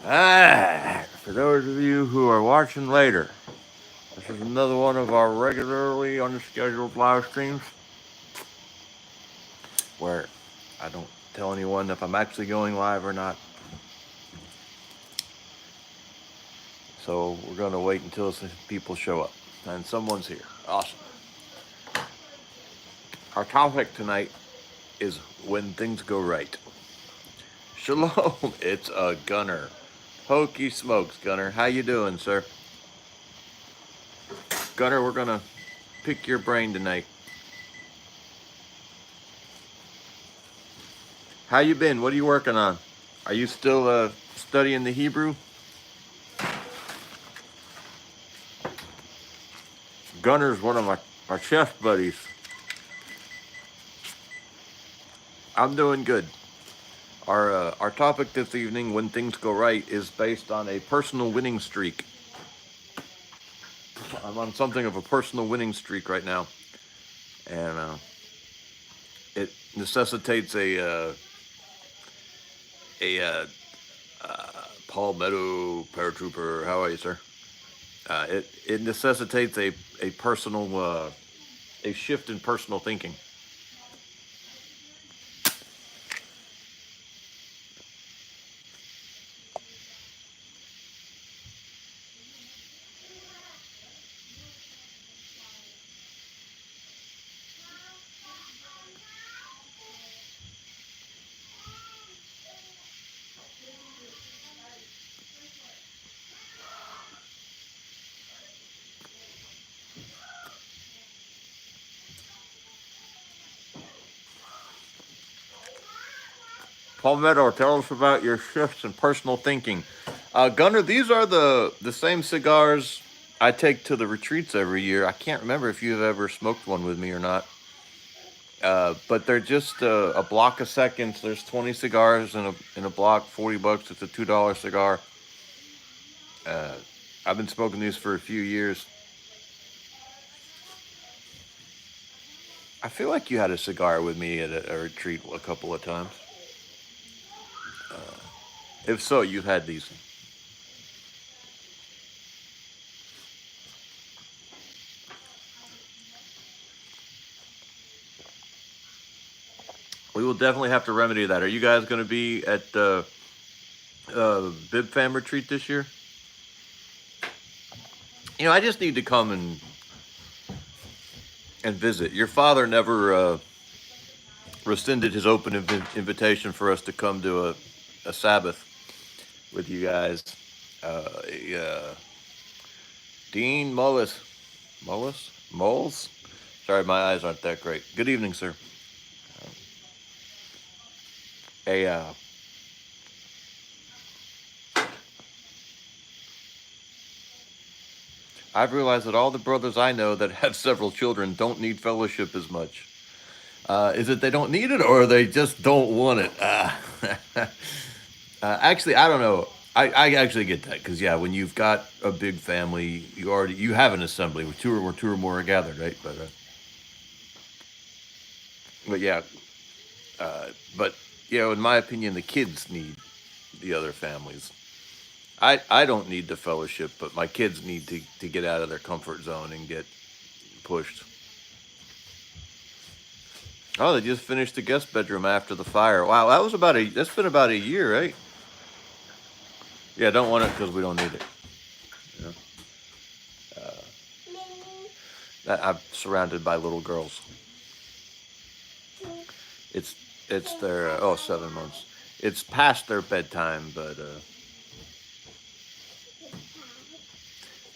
For those of you who are watching later, this is another one of our regularly unscheduled live streams where I don't tell anyone if I'm actually going live or not. So we're going to wait until some people show up. And someone's here. Awesome. Our topic tonight is when things go right. Shalom, it's a Gunner. Hokey smokes, Gunner. How you doing, sir? Gunner, we're going to pick your brain tonight. How you been? What are you working on? Are you still studying the Hebrew? Gunner's one of my chef buddies. I'm doing good. Our topic this evening, when things go right, is based on a personal winning streak. I'm on something of a personal winning streak right now, and it necessitates a Palmetto paratrooper. How are you, sir? It necessitates a personal a shift in personal thinking. Palmetto, tell us about your shifts in personal thinking. Gunner, these are the same cigars I take to the retreats every year. I can't remember if you've ever smoked one with me or not. But they're just a block a second. There's 20 cigars in a block, $40. It's a $2 cigar. I've been smoking these for a few years. I feel like you had a cigar with me at a retreat a couple of times. If so, you've had these. We will definitely have to remedy that. Are you guys going to be at the Bib Fam retreat this year? You know, I just need to come and visit. Your father never rescinded his open invitation for us to come to a Sabbath with you guys. Dean Moles? Sorry, my eyes aren't that great. Good evening, sir. A I've realized that all the brothers I know that have several children don't need fellowship as much. Is it they don't need it, or they just don't want it? Actually, I don't know. I actually get that because yeah, when you've got a big family, you have an assembly with two or more are gathered, right? But yeah, but you know, in my opinion, the kids need the other families. I don't need the fellowship, but my kids need to get out of their comfort zone and get pushed. Oh, they just finished the guest bedroom after the fire. Wow, that's been about a year, right? Yeah, don't want it because we don't need it. You know? I'm surrounded by little girls. It's their 7 months. It's past their bedtime, but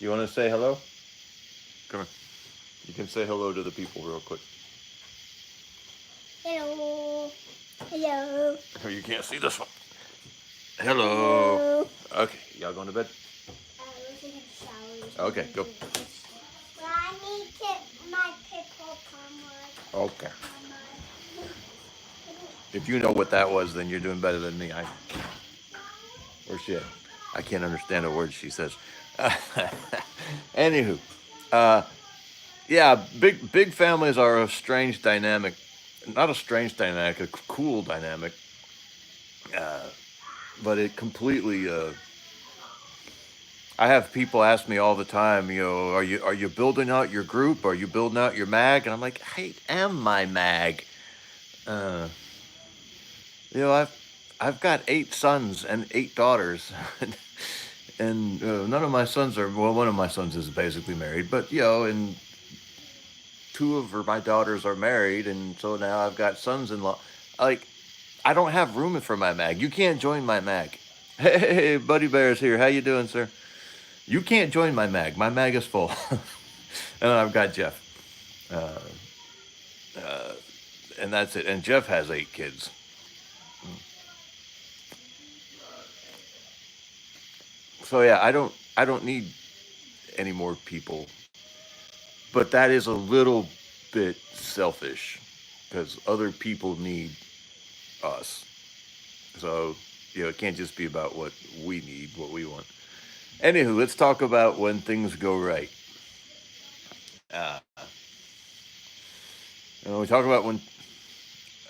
you want to say hello? Come here. You can say hello to the people real quick. Hello. Hello. Oh, you can't see this one. Hello. Okay, y'all going to bed? Okay, go. I need my pickle camera. Okay. If you know what that was, then you're doing better than me. Where's she at? I can't understand a word she says. Anywho, yeah, big families are a strange dynamic. Not a strange dynamic, a cool dynamic. But it completely I have people ask me all the time, are you building out your group? Are you building out your mag? And I'm like, I am my mag. Uh, I've got 8 sons and 8 daughters, and none of my sons are, well, one of my sons is basically married, but and two of my daughters are married, and so now I've got sons-in-law. Like, I don't have room for my mag. You can't join my mag. Hey, Buddy Bear's here. How you doing, sir? You can't join my mag. My mag is full. And then I've got Jeff. Uh, uh, and that's it. And Jeff has 8 kids. So yeah, I don't need any more people. But that is a little bit selfish because other people need us. So, it can't just be about what we need, what we want. Anywho, let's talk about when things go right. Uh, we talk about when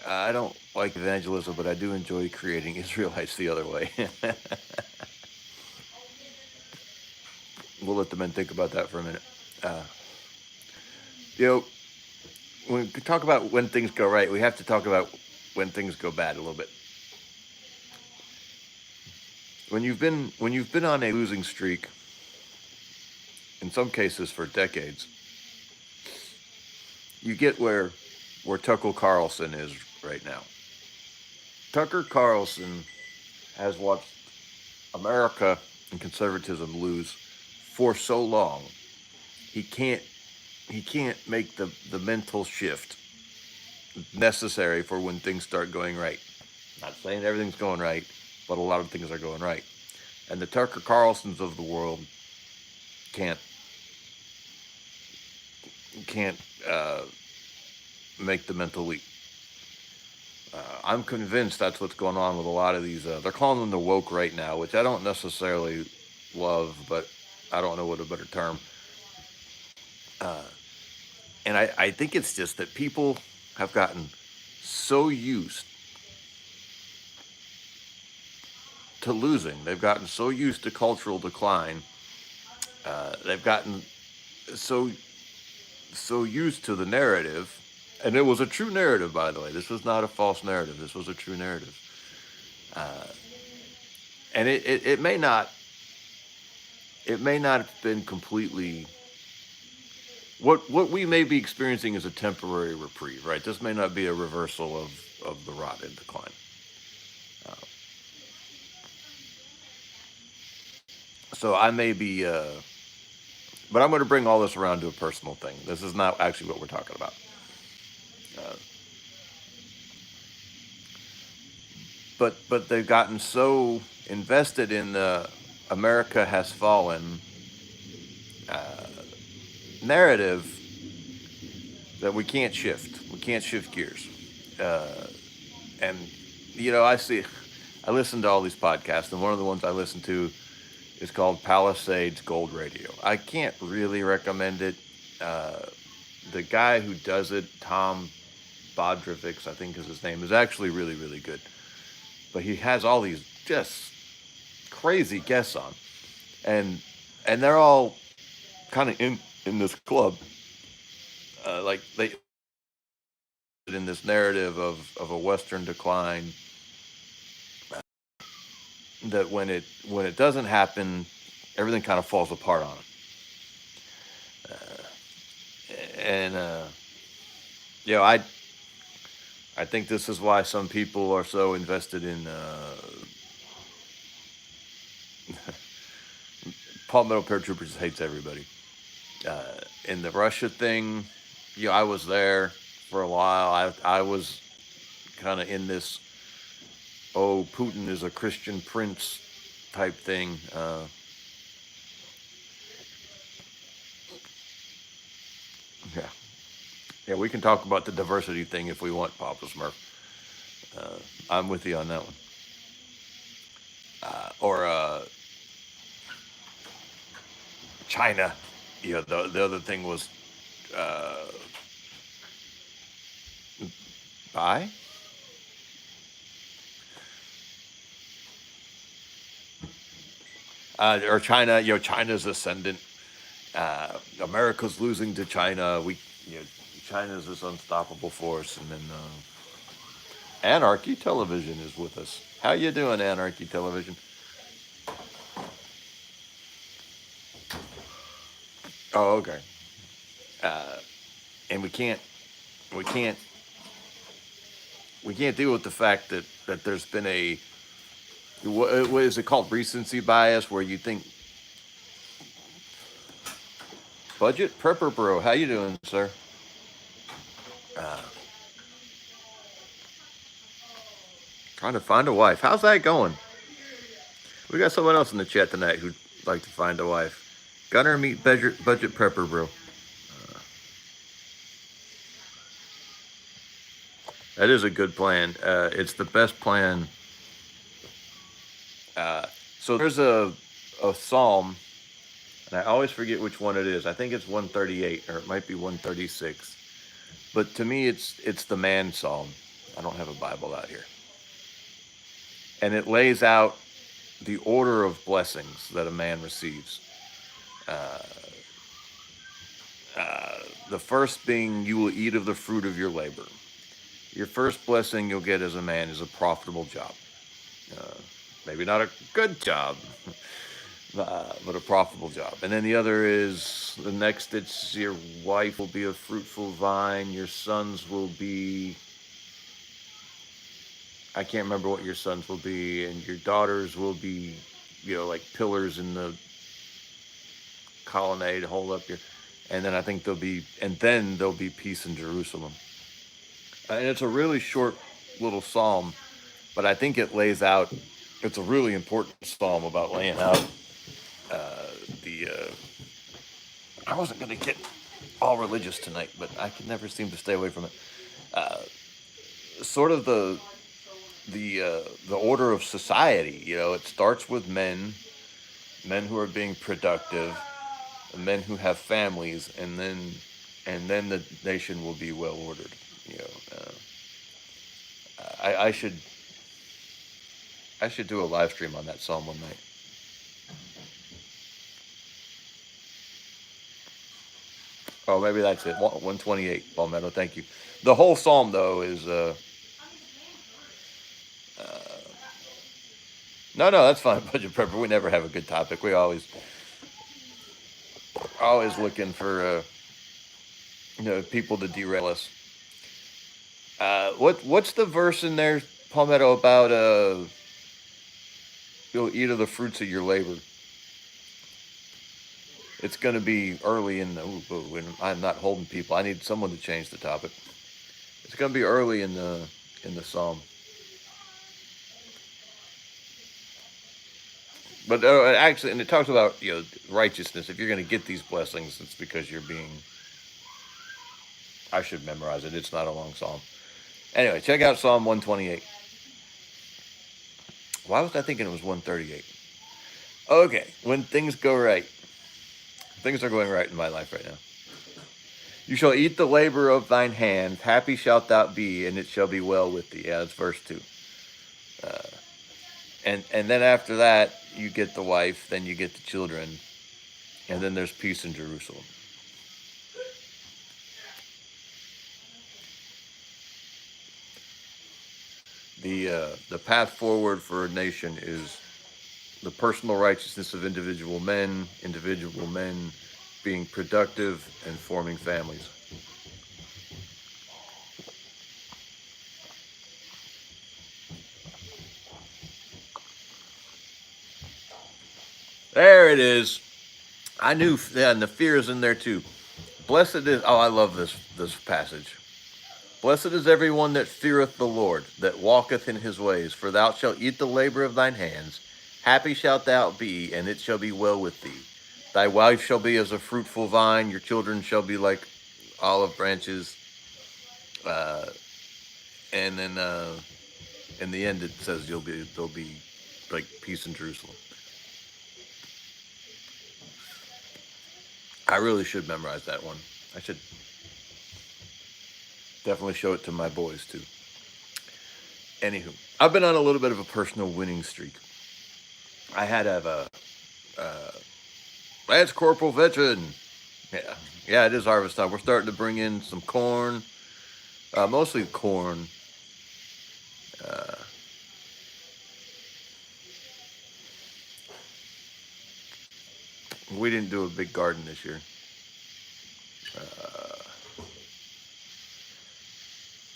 I don't like evangelism, but I do enjoy creating Israelites the other way. We'll let the men think about that for a minute. Uh, you know, when we talk about when things go right, we have to talk about when things go bad a little bit. When you've been on a losing streak, in some cases for decades, you get where Tucker Carlson is right now. Tucker Carlson has watched America and conservatism lose for so long. He can't he can't make the mental shift necessary for when things start going right. Not saying everything's going right, but a lot of things are going right. And the Tucker Carlsons of the world can't can't uh, make the mental leap. I'm convinced that's what's going on with a lot of these. They're calling them the woke right now, which I don't necessarily love, but I don't know what a better term. Uh, and I think it's just that people have gotten so used to losing. They've gotten so used to cultural decline. They've gotten so used to the narrative, and it was a true narrative, by the way. This was not a false narrative. This was a true narrative, uh, and it may not have been completely. What we may be experiencing is a temporary reprieve, right? This may not be a reversal of the rot and decline. Uh, so I may be, but I'm going to bring all this around to a personal thing. This is not actually what we're talking about. Uh, but they've gotten so invested in the America has fallen uh, narrative that we can't shift. We can't shift gears. Uh, and I listen to all these podcasts, and one of the ones I listen to is called Palisades Gold Radio. I can't really recommend it. Uh, the guy who does it, Tom Bodrovics, I think is his name, is actually really, really good. But he has all these just crazy guests on, and they're all kind of in this club, like they in this narrative of a Western decline. That when it doesn't happen, everything kind of falls apart on them. And I think this is why some people are so invested in Paul Metal Paratroopers hates everybody. In the Russia thing, I was there for a while. I was kind of in this, oh, Putin is a Christian prince type thing. Yeah, yeah, we can talk about the diversity thing if we want, Papa Smurf. I'm with you on that one. Or China. The other thing was uh, bye. Or China, China's ascendant. America's losing to China. China's this unstoppable force, and then Anarchy Television is with us. How you doing, Anarchy Television? Oh, okay. And we can't, we can't deal with the fact that there's been a what is it called, recency bias, where you think budget prepper bro. How you doing, sir? Uh, Trying to find a wife. How's that going? We got someone else in the chat tonight who'd like to find a wife. Gunner meet budget prepper bro. That is a good plan. It's the best plan. So there's a psalm, and I always forget which one it is. I think it's 138, or it might be 136. But to me, it's the man psalm. I don't have a Bible out here, and it lays out the order of blessings that a man receives. Uh, the first being, you will eat of the fruit of your labor. Your first blessing you'll get as a man is a profitable job. Uh, Maybe not a good job, but a profitable job. And then the other is, the next, it's your wife will be a fruitful vine. Your sons will be, I can't remember what your sons will be. And your daughters will be, like pillars in the colonnade, hold up your, and then there'll be peace in Jerusalem. And it's a really short little psalm, but I think it lays out, it's a really important psalm about laying out the. I wasn't going to get all religious tonight, but I can never seem to stay away from it. Sort of the order of society. It starts with men who are being productive, men who have families, and then the nation will be well ordered. I should do a live stream on that psalm one night. Oh, maybe that's it. 128, Palmetto. Thank you. The whole psalm, though, is no, that's fine. Budget prepper. We never have a good topic. We always looking for people to derail us. What's the verse in there, Palmetto, about you'll eat of the fruits of your labor? It's going to be early in the. And I'm not holding people. I need someone to change the topic. It's going to be early in the psalm. But actually, and it talks about righteousness. If you're going to get these blessings, it's because you're being. I should memorize it. It's not a long psalm. Anyway, check out Psalm 128. Why was I thinking it was 138? Okay, when things go right. Things are going right in my life right now. You shall eat the labor of thine hand. Happy shalt thou be, and it shall be well with thee. Yeah, that's verse 2. And then after that, you get the wife, then you get the children, and then there's peace in Jerusalem. The path forward for a nation is the personal righteousness of individual men being productive and forming families. There it is. I knew, and the fear is in there too. Blessed is, I love this passage. Blessed is everyone that feareth the Lord, that walketh in his ways, for thou shalt eat the labor of thine hands. Happy shalt thou be, and it shall be well with thee. Thy wife shall be as a fruitful vine, your children shall be like olive branches. And then in the end it says there'll be like peace in Jerusalem. I really should memorize that one. I should definitely show it to my boys too. Anywho, I've been on a little bit of a personal winning streak. I had to have Lance Corporal Veteran. Yeah, it is harvest time. We're starting to bring in some corn, mostly corn. Uh, we didn't do a big garden this year.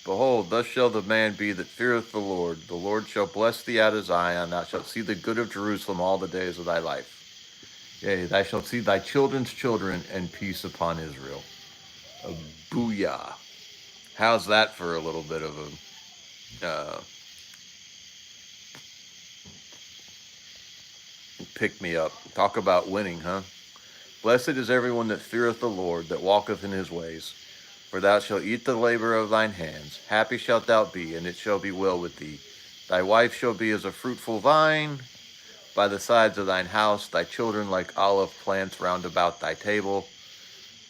Behold, thus shall the man be that feareth the Lord. The Lord shall bless thee out of Zion. Thou shalt see the good of Jerusalem all the days of thy life. Yea, thou shalt see thy children's children, and peace upon Israel. A booyah. How's that for a little bit of a pick me up? Talk about winning, huh? Blessed is everyone that feareth the Lord, that walketh in his ways. For thou shalt eat the labor of thine hands. Happy shalt thou be, and it shall be well with thee. Thy wife shall be as a fruitful vine by the sides of thine house, thy children like olive plants round about thy table.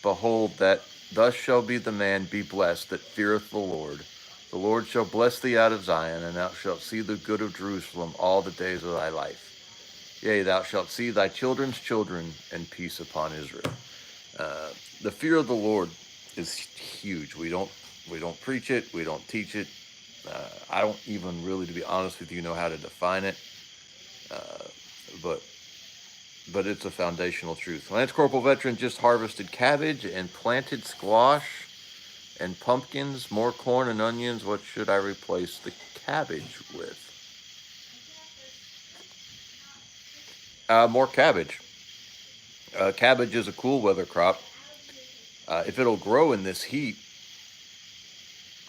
Behold, that thus shall be the man be blessed that feareth the Lord. The Lord shall bless thee out of Zion, and thou shalt see the good of Jerusalem all the days of thy life. Yea, thou shalt see thy children's children, and peace upon Israel. The fear of the Lord is huge. We don't preach it. We don't teach it. I don't even really, to be honest with you, know how to define it. But it's a foundational truth. Lance Corporal Veteran just harvested cabbage and planted squash and pumpkins, more corn and onions. What should I replace the cabbage with? More cabbage. Cabbage is a cool weather crop. If it'll grow in this heat,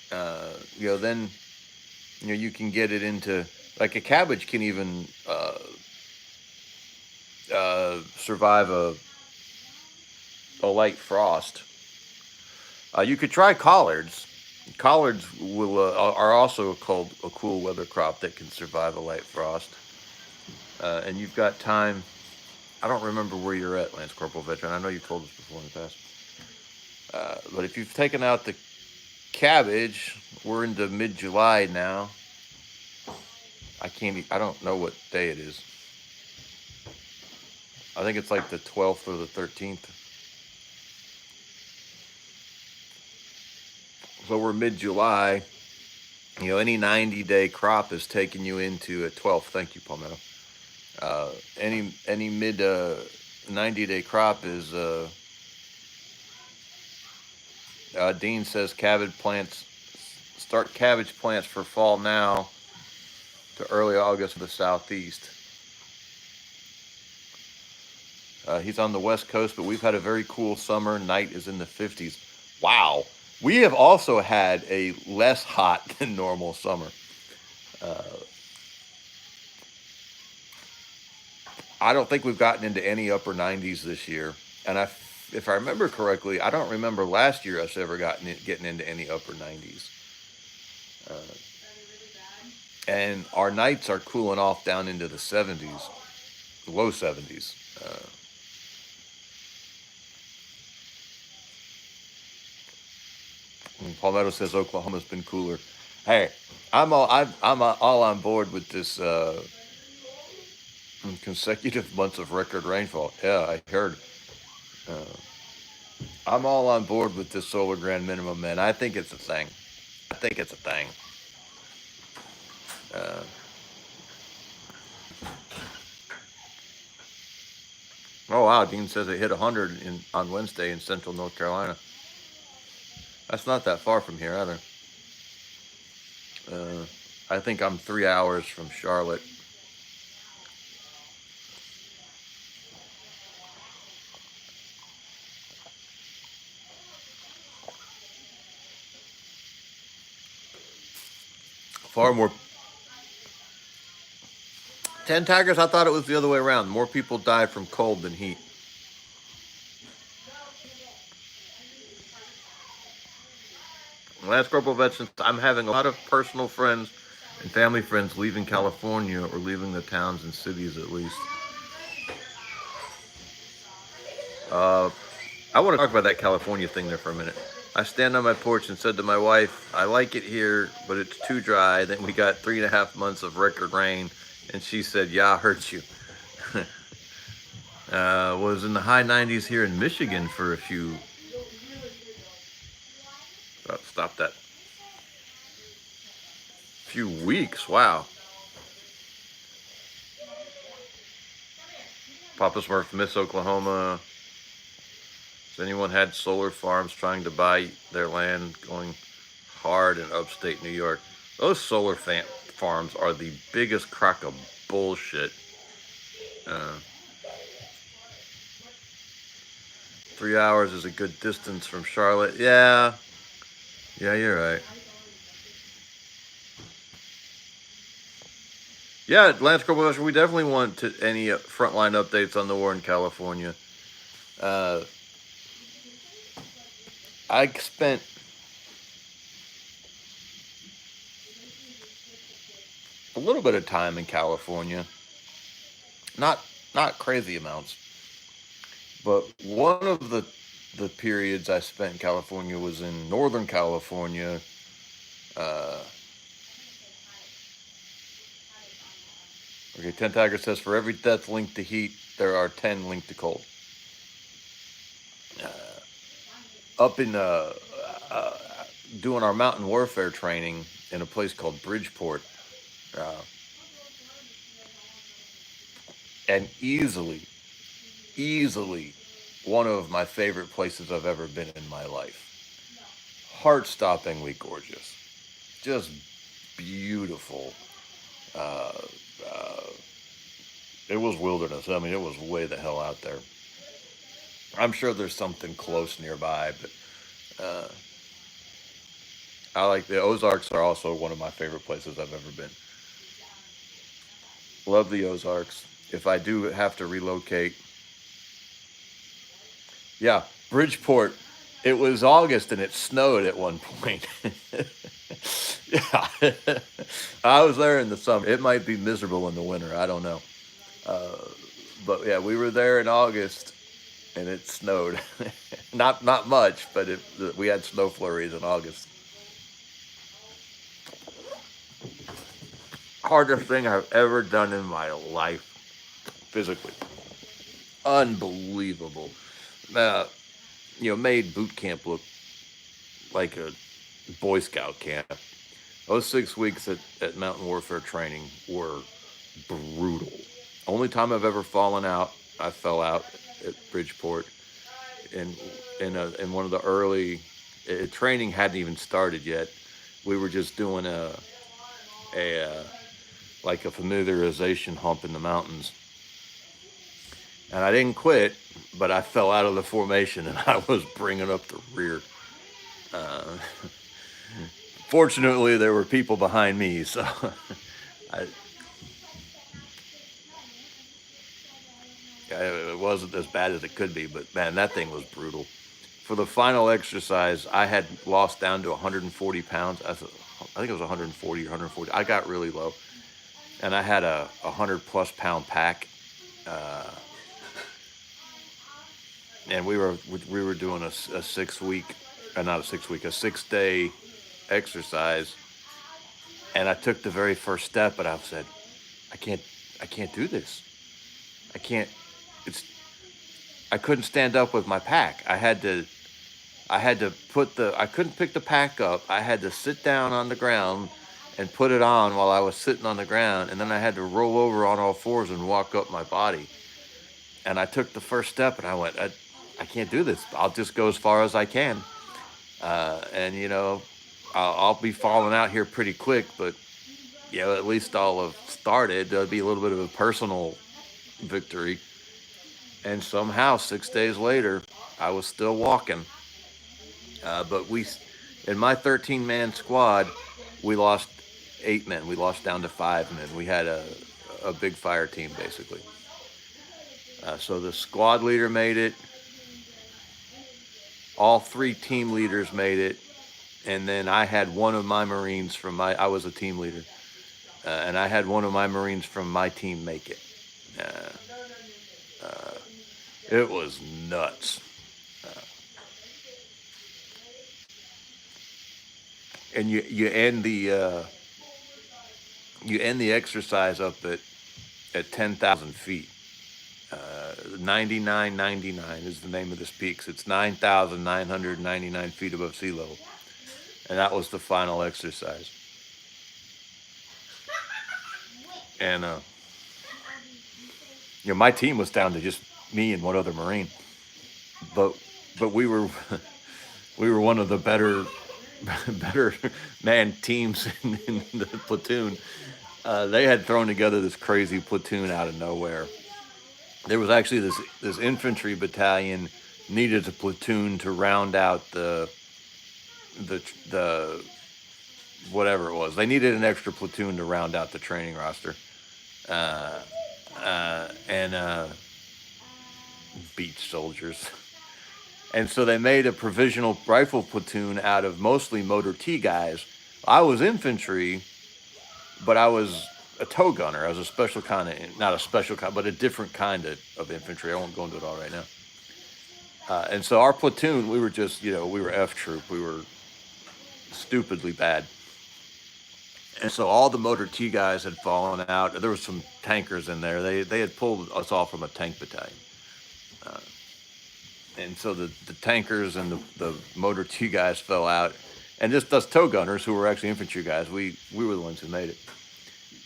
then you can get it into, like, a cabbage can even survive a light frost. You could try collards. Collards are also a cool weather crop that can survive a light frost. And you've got time. I don't remember where you're at, Lance Corporal Veteran. I know you've told us before in the past. But if you've taken out the cabbage, we're into mid-July now. I don't know what day it is. I think it's like the 12th or the 13th. So we're mid-July. Any 90-day crop is taking you into a 12th. Thank you, Palmetto. Any mid 90-day crop is. Dean says start cabbage plants for fall now to early August for the southeast. He's on the West Coast, but we've had a very cool summer. Night is in the 50s. Wow. We have also had a less hot than normal summer. I don't think we've gotten into any upper 90s this year. And if I remember correctly, I don't remember last year us ever getting into any upper 90s. And our nights are cooling off down into the 70s, low 70s. Palmetto says Oklahoma's been cooler. Hey, I'm all on board with this consecutive months of record rainfall. Yeah, I heard. I'm all on board with this solar grand minimum, man. I think it's a thing. Oh wow, Dean says it hit 100 on Wednesday in Central North Carolina. That's not that far from here either. I think I'm 3 hours from Charlotte. Far more. 10 Tigers, I thought it was the other way around. More people died from cold than heat. Last Corporal Veterans, I'm having a lot of personal friends and family friends leaving California, or leaving the towns and cities at least. I want to talk about that California thing there for a minute. I stand on my porch and said to my wife, I like it here, but it's too dry. Then we got 3.5 months of record rain. And she said, yeah, I heard you. Was in the high 90s here in Michigan for a few. Stop that. Few weeks. Wow. Papa Smurf, Miss Oklahoma. Has anyone had solar farms trying to buy their land going hard in upstate New York? Those solar farms are the biggest crock of bullshit. Uh, 3 hours is a good distance from Charlotte. Yeah, you're right. Yeah, Lance Corporation, we definitely want any frontline updates on the war in California. I spent a little bit of time in California, not crazy amounts, but one of the periods I spent in California was in Northern California. Okay, Ten Tiger says for every death linked to heat, there are 10 linked to cold. Up in doing our mountain warfare training in a place called Bridgeport, and easily one of my favorite places I've ever been in my life. Heart-stoppingly gorgeous, just beautiful. It was wilderness. I mean, it was way the hell out there. I'm sure there's something close nearby, but I like the Ozarks. Are also one of my favorite places I've ever been. Love the Ozarks. If I do have to relocate, yeah, Bridgeport. It was August and it snowed at one point. Yeah, I was there in the summer. It might be miserable in the winter. I don't know. But yeah, we were there in August and it snowed. not much, but we had snow flurries in August. Hardest thing I've ever done in my life, physically. Unbelievable. Made boot camp look like a Boy Scout camp. Those 6 weeks at Mountain Warfare training were brutal. Only time I've ever fallen out, I fell out at Bridgeport in one of the early training hadn't even started yet. We were just doing a familiarization hump in the mountains, and I didn't quit, but I fell out of the formation and I was bringing up the rear. Fortunately, there were people behind me, so it wasn't as bad as it could be, but man, that thing was brutal. For the final exercise, I had lost down to 140 pounds. I think it was 140 or 140. I got really low, and I had a 100+ pound pack, and we were doing a 6 week, not a 6 week, a 6 day exercise, and I took the very first step, and I said, I can't do this. I couldn't stand up with my pack. I couldn't pick the pack up. I had to sit down on the ground and put it on while I was sitting on the ground, and then I had to roll over on all fours and walk up my body. And I took the first step, and I went, I can't do this. I'll just go as far as I can. And I'll be falling out here pretty quick, but at least I'll have started. There'll be a little bit of a personal victory. And somehow 6 days later, I was still walking. But in my 13-man squad, we lost 8 men. We lost down to 5 men. We had a big fire team, basically. So the squad leader made it. All 3 team leaders made it. And then I had one of my Marines I was a team leader. And I had one of my Marines from my team make it. It was nuts. And you end the exercise up at 10,000 feet. 9999 is the name of this peak. So it's 9,999 feet above sea level. And that was the final exercise. And, my team was down to just me and one other Marine. But we were we were one of the better man teams in the platoon. They had thrown together this crazy platoon out of nowhere. There was actually this infantry battalion needed a platoon to round out the whatever it was. They needed an extra platoon to round out the training roster. And beach soldiers. And so they made a provisional rifle platoon out of mostly motor T guys. I was infantry, but I was a tow gunner. I was a special kind of, not a special kind, but a different kind of infantry. I won't go into it all right now. And so our platoon, we were just, we were F troop. We were stupidly bad. And so all the motor T guys had fallen out. There was some tankers in there. They had pulled us off from a tank battalion. And so the tankers and the motor T guys fell out. And just us tow gunners, who were actually infantry guys, we were the ones who made it.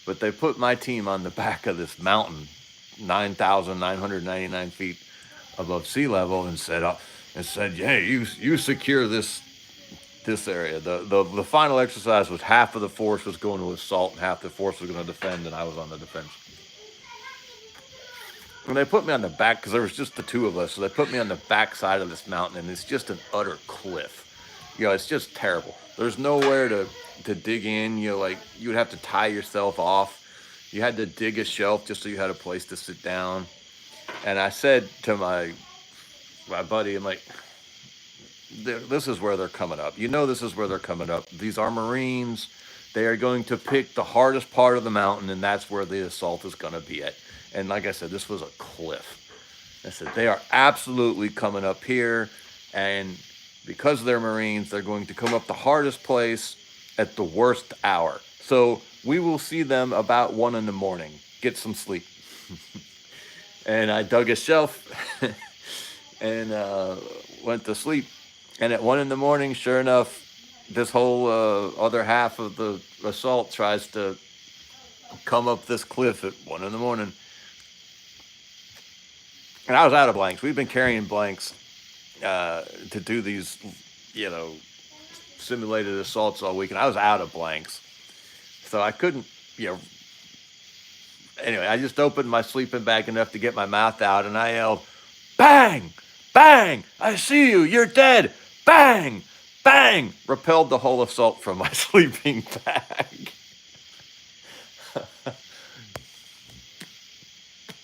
But they put my team on the back of this mountain, 9,999 feet above sea level, and said, "Hey, you secure this area." The final exercise was half of the force was going to assault and half the force was going to defend, and I was on the defense. When they put me on the back, because there was just the two of us, so they put me on the back side of this mountain, and it's just an utter cliff. It's just terrible. There's nowhere to dig in. You would have to tie yourself off. You had to dig a shelf just so you had a place to sit down. And I said to my buddy, I'm like, this is where they're coming up. This is where they're coming up. These are Marines. They are going to pick the hardest part of the mountain, and that's where the assault is going to be at. And like I said, this was a cliff. I said, they are absolutely coming up here, and because they're Marines, they're going to come up the hardest place at the worst hour. So we will see them about 1 a.m. Get some sleep. And I dug a shelf and went to sleep. And at 1 a.m, sure enough, this whole other half of the assault tries to come up this cliff at 1 a.m. And I was out of blanks. We've been carrying blanks to do these, simulated assaults all week, and I was out of blanks. So I couldn't, anyway, I just opened my sleeping bag enough to get my mouth out, and I yelled, "Bang! Bang! I see you! You're dead! Bang! Bang!" Repelled the whole assault from my sleeping bag.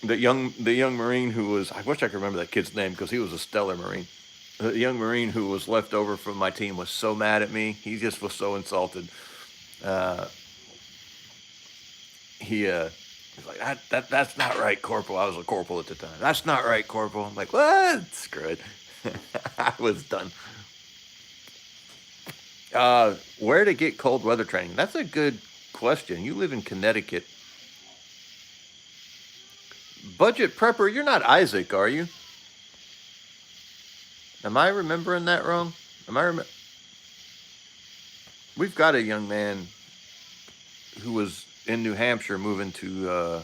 The young Marine who was, I wish I could remember that kid's name because he was a stellar Marine. The young Marine who was left over from my team was so mad at me. He just was so insulted. He's like, that's not right, Corporal. I was a corporal at the time. "That's not right, Corporal." I'm like, "What? Screw it." I was done. Where to get cold weather training? That's a good question. You live in Connecticut. Budget Prepper, you're not Isaac, are you? Am I remembering that wrong? We've got a young man who was in New Hampshire moving to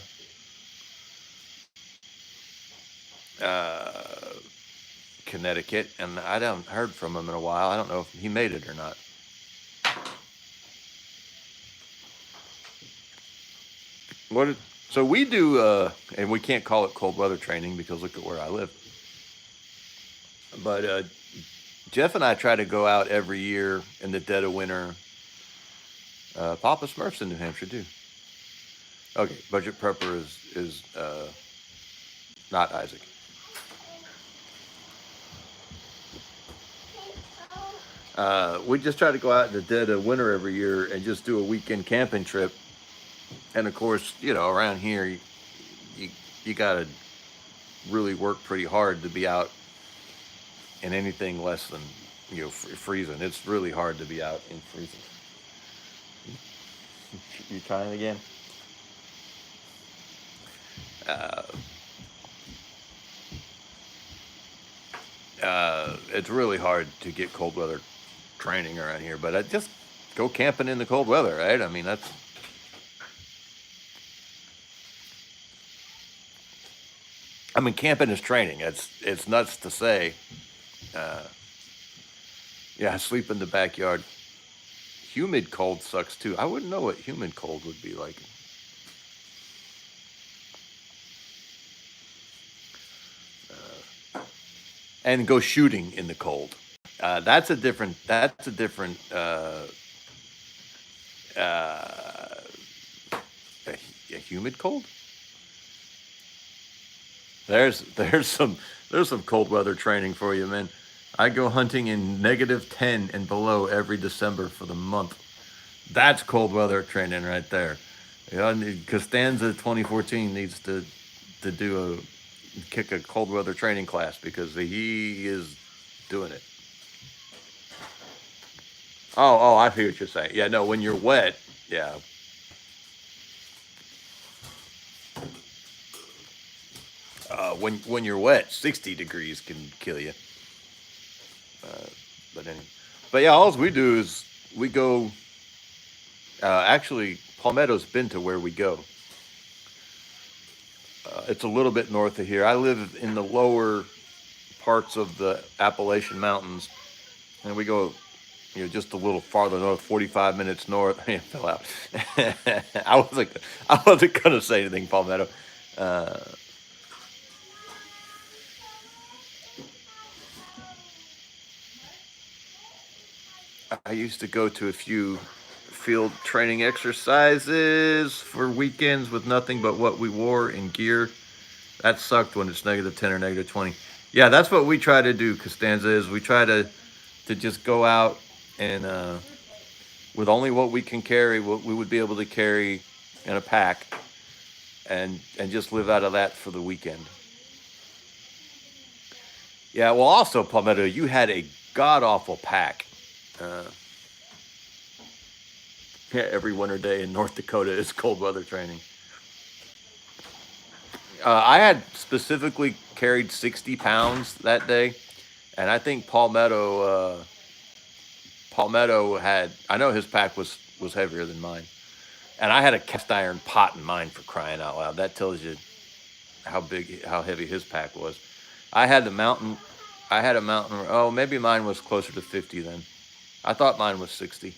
Connecticut, and I haven't heard from him in a while. I don't know if he made it or not. So we do, and we can't call it cold weather training because look at where I live. But Jeff and I try to go out every year in the dead of winter. Papa Smurf's in New Hampshire too. Okay, Budget Prepper is not Isaac. We just try to go out in the dead of winter every year and just do a weekend camping trip. And of course, around here, you got to really work pretty hard to be out in anything less than, freezing. It's really hard to be out in freezing. You trying again? It's really hard to get cold weather training around here, but I just go camping in the cold weather, right? I mean, camping is training. It's nuts to say. Uh, yeah, sleep in the backyard. Humid cold sucks too. I wouldn't know what humid cold would be like. And go shooting in the cold. That's a different. That's a different. Uh, a humid cold. There's some cold weather training for you, man. I go hunting in -10 and below every December for the month. That's cold weather training right there. Costanza 2014 needs to kick a cold weather training class because he is doing it. Oh, I see what you're saying. Yeah, no, when you're wet, yeah. When you're wet, 60 degrees can kill you. But anyway, but yeah, all we do is we go. Actually, Palmetto's been to where we go. It's a little bit north of here. I live in the lower parts of the Appalachian Mountains, and we go, just a little farther north, 45 minutes north. I fell out. I wasn't gonna say anything, Palmetto. Uh, I used to go to a few field training exercises for weekends with nothing but what we wore in gear. That sucked when it's -10 or -20. Yeah, that's what we try to do, Costanza, is we try to just go out and with only what we can carry, what we would be able to carry in a pack, and just live out of that for the weekend. Yeah, well, also, Palmetto, you had a god awful pack. Uh, yeah, every winter day in North Dakota is cold weather training. I had specifically carried 60 pounds that day, and I think Palmetto had. I know his pack was heavier than mine, and I had a cast iron pot in mine, for crying out loud. That tells you how heavy his pack was. I had the mountain. I had a mountain. Oh, maybe mine was closer to 50 then. I thought mine was 60.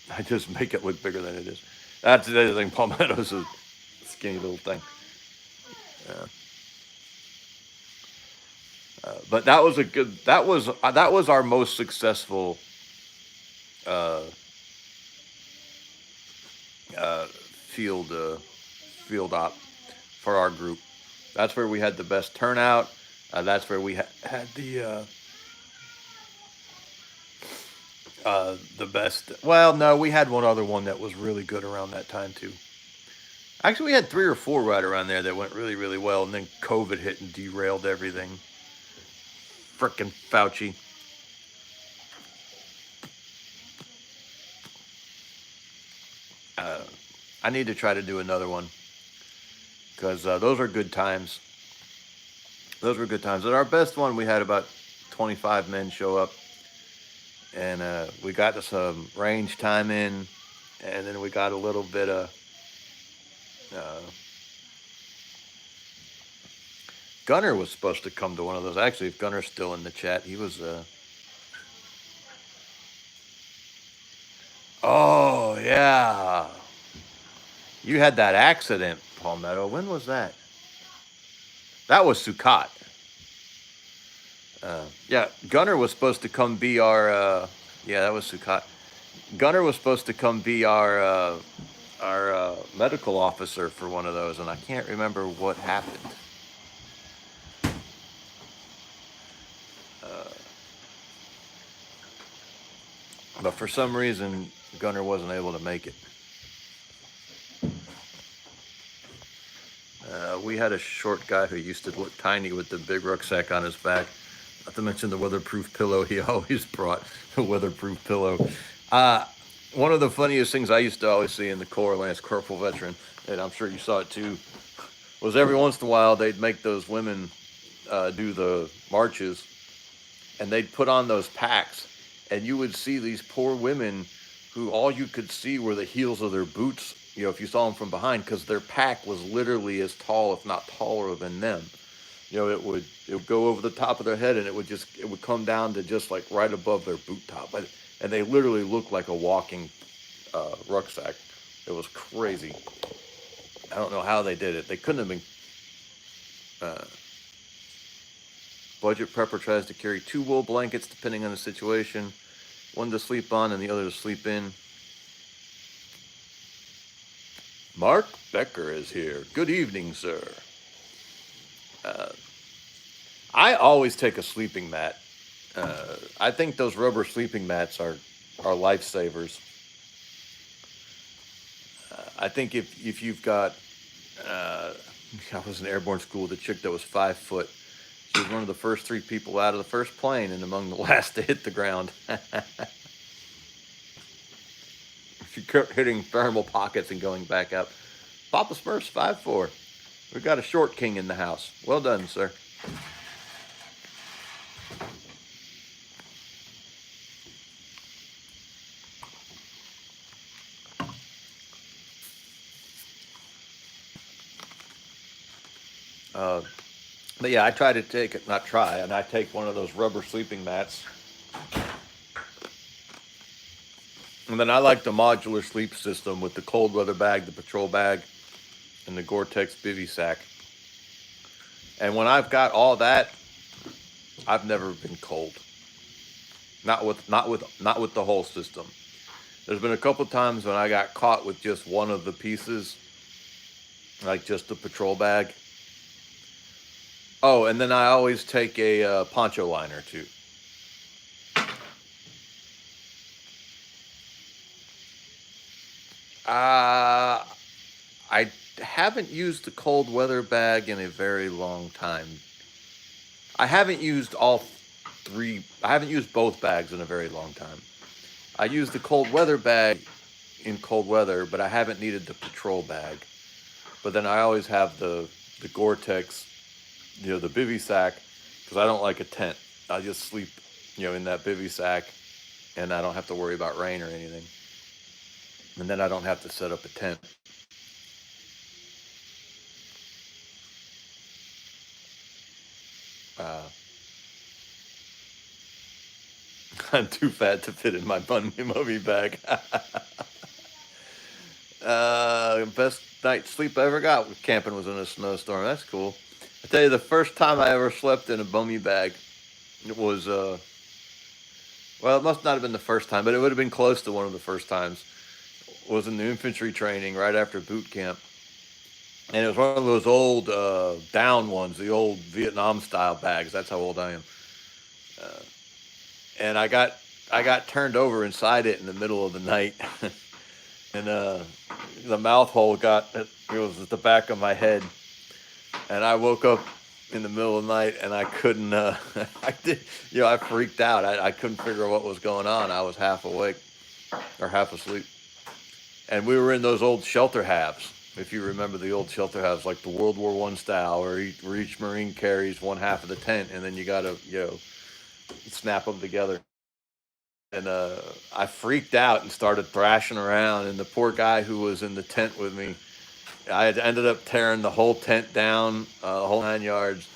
I just make it look bigger than it is. That's the other thing. Palmetto's a skinny little thing. Uh, but that was a good. That was our most successful uh, field op for our group. That's where we had the best turnout. That's where we had the best. Well, no, we had one other one that was really good around that time too. Actually, we had 3 or 4 right around there that went really, really well, and then COVID hit and derailed everything. Frickin' Fauci. Uh, I need to try to do another one because those are good times. Those were good times. At our best one, we had about 25 men show up, and we got some range time in, and then we got a little bit of. Uh, Gunner was supposed to come to one of those. Actually, if Gunner's still in the chat, he was. Oh yeah, you had that accident, Palmetto. When was that? That was Sukkot. Yeah, Gunner was supposed to come be our. Yeah, that was Sukkot. Gunner was supposed to come be our medical officer for one of those, and I can't remember what happened. But for some reason, Gunner wasn't able to make it. We had a short guy who used to look tiny with the big rucksack on his back. Not to mention the weatherproof pillow. He always brought a weatherproof pillow. One of the funniest things I used to always see in the Corps, Lance Corporal veteran, and I'm sure you saw it too, was every once in a while they'd make those women do the marches, and they'd put on those packs, and you would see these poor women who all you could see were the heels of their boots, if you saw them from behind, because their pack was literally as tall, if not taller than them. It would go over the top of their head, and it would come down to just like right above their boot top, and they literally looked like a walking rucksack. It was crazy. I don't know how they did it. They couldn't have been. Budget prepper tries to carry 2 wool blankets depending on the situation, one to sleep on and the other to sleep in. Mark Becker is here. Good evening, sir. I always take a sleeping mat. I think those rubber sleeping mats are lifesavers. I think if you've got, I was in airborne school with a chick that was 5 foot. She was one of the first 3 people out of the first plane and among the last to hit the ground. She kept hitting thermal pockets and going back up. Papa Smurf's 5'4". We've got a short king in the house. Well done, sir. But yeah, I try to take it, not try, and I take one of those rubber sleeping mats. And then I like the modular sleep system with the cold weather bag, the patrol bag, and the Gore-Tex bivy sack. And when I've got all that, I've never been cold. Not with the whole system. There's been a couple times when I got caught with just one of the pieces, like just the patrol bag. Oh, and then I always take a poncho liner too. I haven't used the cold weather bag in a very long time. I haven't used both bags in a very long time. I use the cold weather bag in cold weather, but I haven't needed the patrol bag. But then I always have the Gore-Tex, the bivy sack, because I don't like a tent. I just sleep, in that bivy sack, and I don't have to worry about rain or anything. And then I don't have to set up a tent. I'm too fat to fit in my mummy bag. Best night's sleep I ever got with camping was in a snowstorm. That's cool. I tell you, the first time I ever slept in a bummy bag, it was, well, it must not have been the first time, but it would have been close to one of the first times. It was in the infantry training right after boot camp. And it was one of those old down ones, the old Vietnam style bags. That's how old I am. And I got turned over inside it in the middle of the night. And the mouth hole it was at the back of my head. And I woke up in the middle of the night and I couldn't, I freaked out. I couldn't figure out what was going on. I was half awake or half asleep. And we were in those old shelter halves. If you remember the old shelter halves, like the World War I style, where each Marine carries one half of the tent, and then you got to, snap them together. And I freaked out and started thrashing around. And the poor guy who was in the tent with me, I had ended up tearing the whole tent down, the whole 9 yards.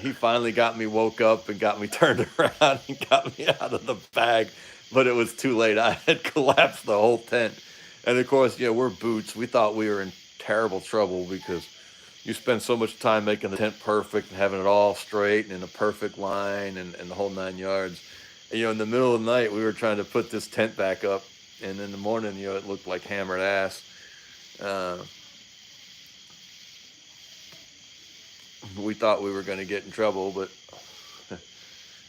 He finally got me woke up and got me turned around and got me out of the bag. But it was too late. I had collapsed the whole tent. And of course, we're boots. We thought we were in terrible trouble because you spend so much time making the tent perfect and having it all straight and in a perfect line and the whole 9 yards. And, in the middle of the night, we were trying to put this tent back up. And in the morning, it looked like hammered ass. We thought we were going to get in trouble, but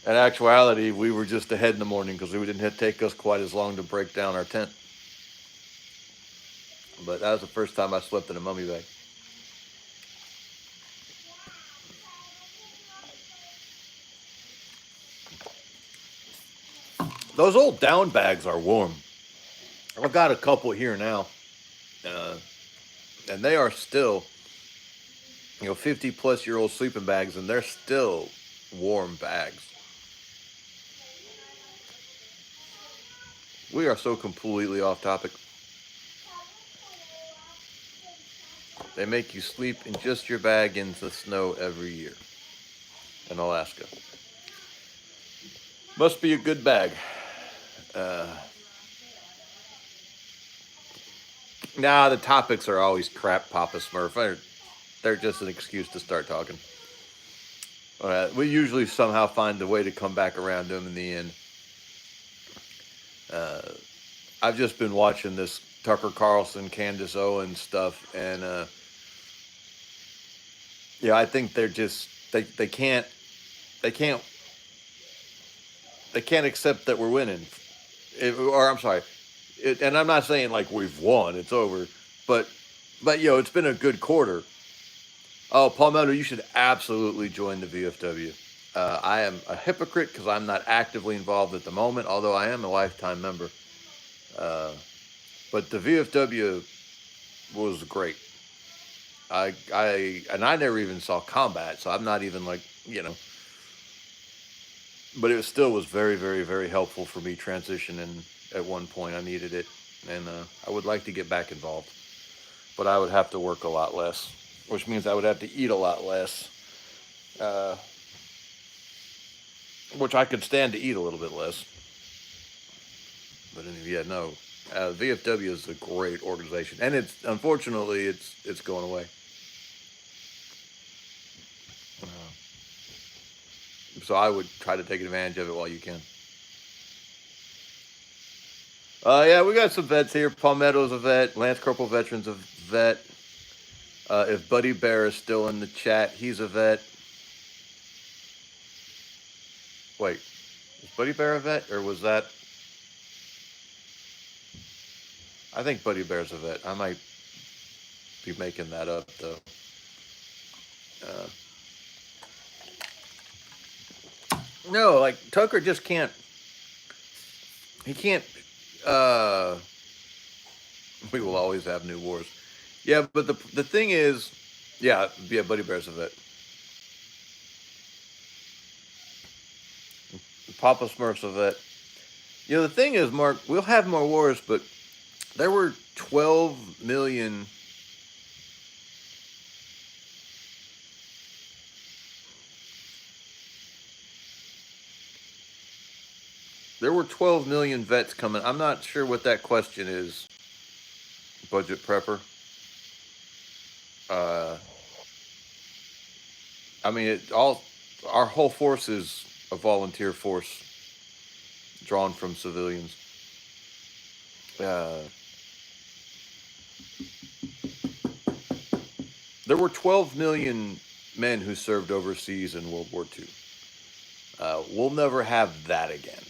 in actuality, we were just ahead in the morning because it didn't take us quite as long to break down our tent. But that was the first time I slept in a mummy bag. Those old down bags are warm. I've got a couple here now. And they are still 50-plus-year-old sleeping bags, and they're still warm bags. We are so completely off topic. They make you sleep in just your bag in the snow every year in Alaska. Must be a good bag. Nah, the topics are always crap, Papa Smurf. They're just an excuse to start talking. We usually somehow find a way to come back around to them in the end. I've just been watching this Tucker Carlson, Candace Owens stuff, and I think they're just they can't accept that we're winning. I'm sorry, and I'm not saying like we've won, it's over, but it's been a good quarter. Oh, Palmetto, you should absolutely join the VFW. I am a hypocrite because I'm not actively involved at the moment, although I am a lifetime member. But the VFW was great. I never even saw combat, so I'm not even like, but it still was very, very, very helpful for me transitioning at one point. I needed it, and I would like to get back involved, but I would have to work a lot less, which means I would have to eat a lot less, which I could stand to eat a little bit less. But anyway, no, VFW is a great organization, and unfortunately it's going away. So I would try to take advantage of it while you can. Yeah, we got some vets here. Palmetto's a vet. Lance Corporal Veteran's a vet. If Buddy Bear is still in the chat, he's a vet. Wait, is Buddy Bear a vet, or was that? I think Buddy Bear's a vet. I might be making that up, though. No, like, Tucker just can't. He can't. We will always have new wars. Yeah, but the thing is, yeah, Buddy Bear's a vet. Papa Smurf's a vet. The thing is, Mark, we'll have more wars, but there were 12 million. There were 12 million vets coming. I'm not sure what that question is, Budget Prepper. I mean, our whole force is a volunteer force drawn from civilians. There were 12 million men who served overseas in World War II. We'll never have that again.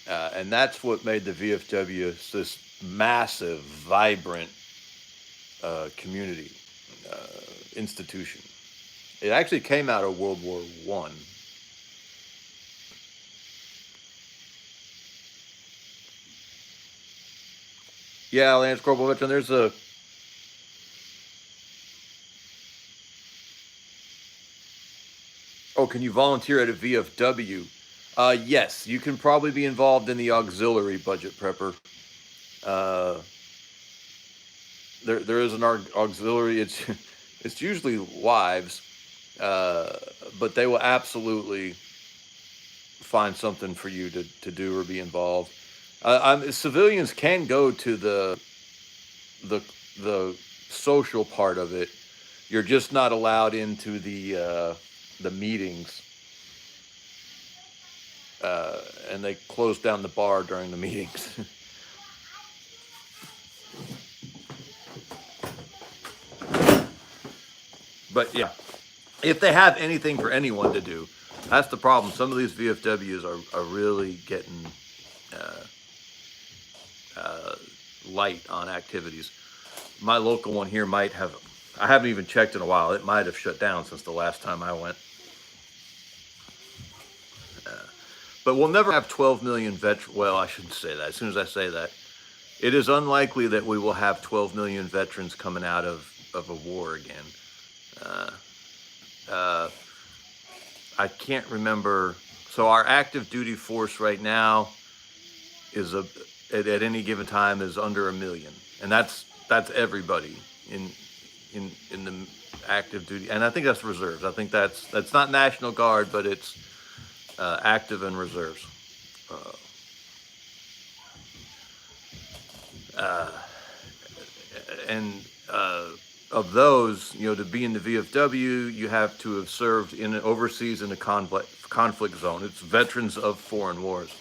And that's what made the VFW this massive, vibrant community institution. It actually came out of World War I. Yeah, Lance Corporal Veteran, there's a... Oh, can you volunteer at a VFW? Yes, you can probably be involved in the auxiliary, Budget Prepper. There is an auxiliary. It's usually wives, but they will absolutely find something for you to do or be involved. Civilians can go to the social part of it. You're just not allowed into the meetings. And they close down the bar during the meetings. But yeah, if they have anything for anyone to do, that's the problem. Some of these VFWs are really getting light on activities. My local one here might have, I haven't even checked in a while. It might have shut down since the last time I went. But we'll never have 12 million veterans. Well, I shouldn't say that. As soon as I say that, it is unlikely that we will have 12 million veterans coming out of a war again. Uh, uh, I can't remember. So our active duty force right now is at any given time is under 1 million, and that's everybody in the active duty, and I think that's reserves. I think that's not National Guard, but it's active and reserves. Uh, uh, and of those, to be in the VFW, you have to have served in overseas in a conflict zone. It's veterans of foreign wars.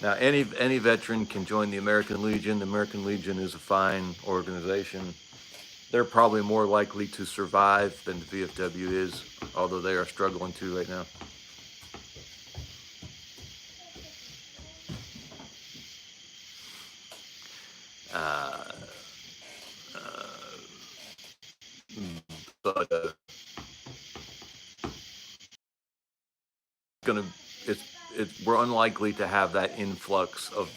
Now, any veteran can join the American Legion. The American Legion is a fine organization. They're probably more likely to survive than the VFW is, although they are struggling too right now. Uh, but gonna we're unlikely to have that influx of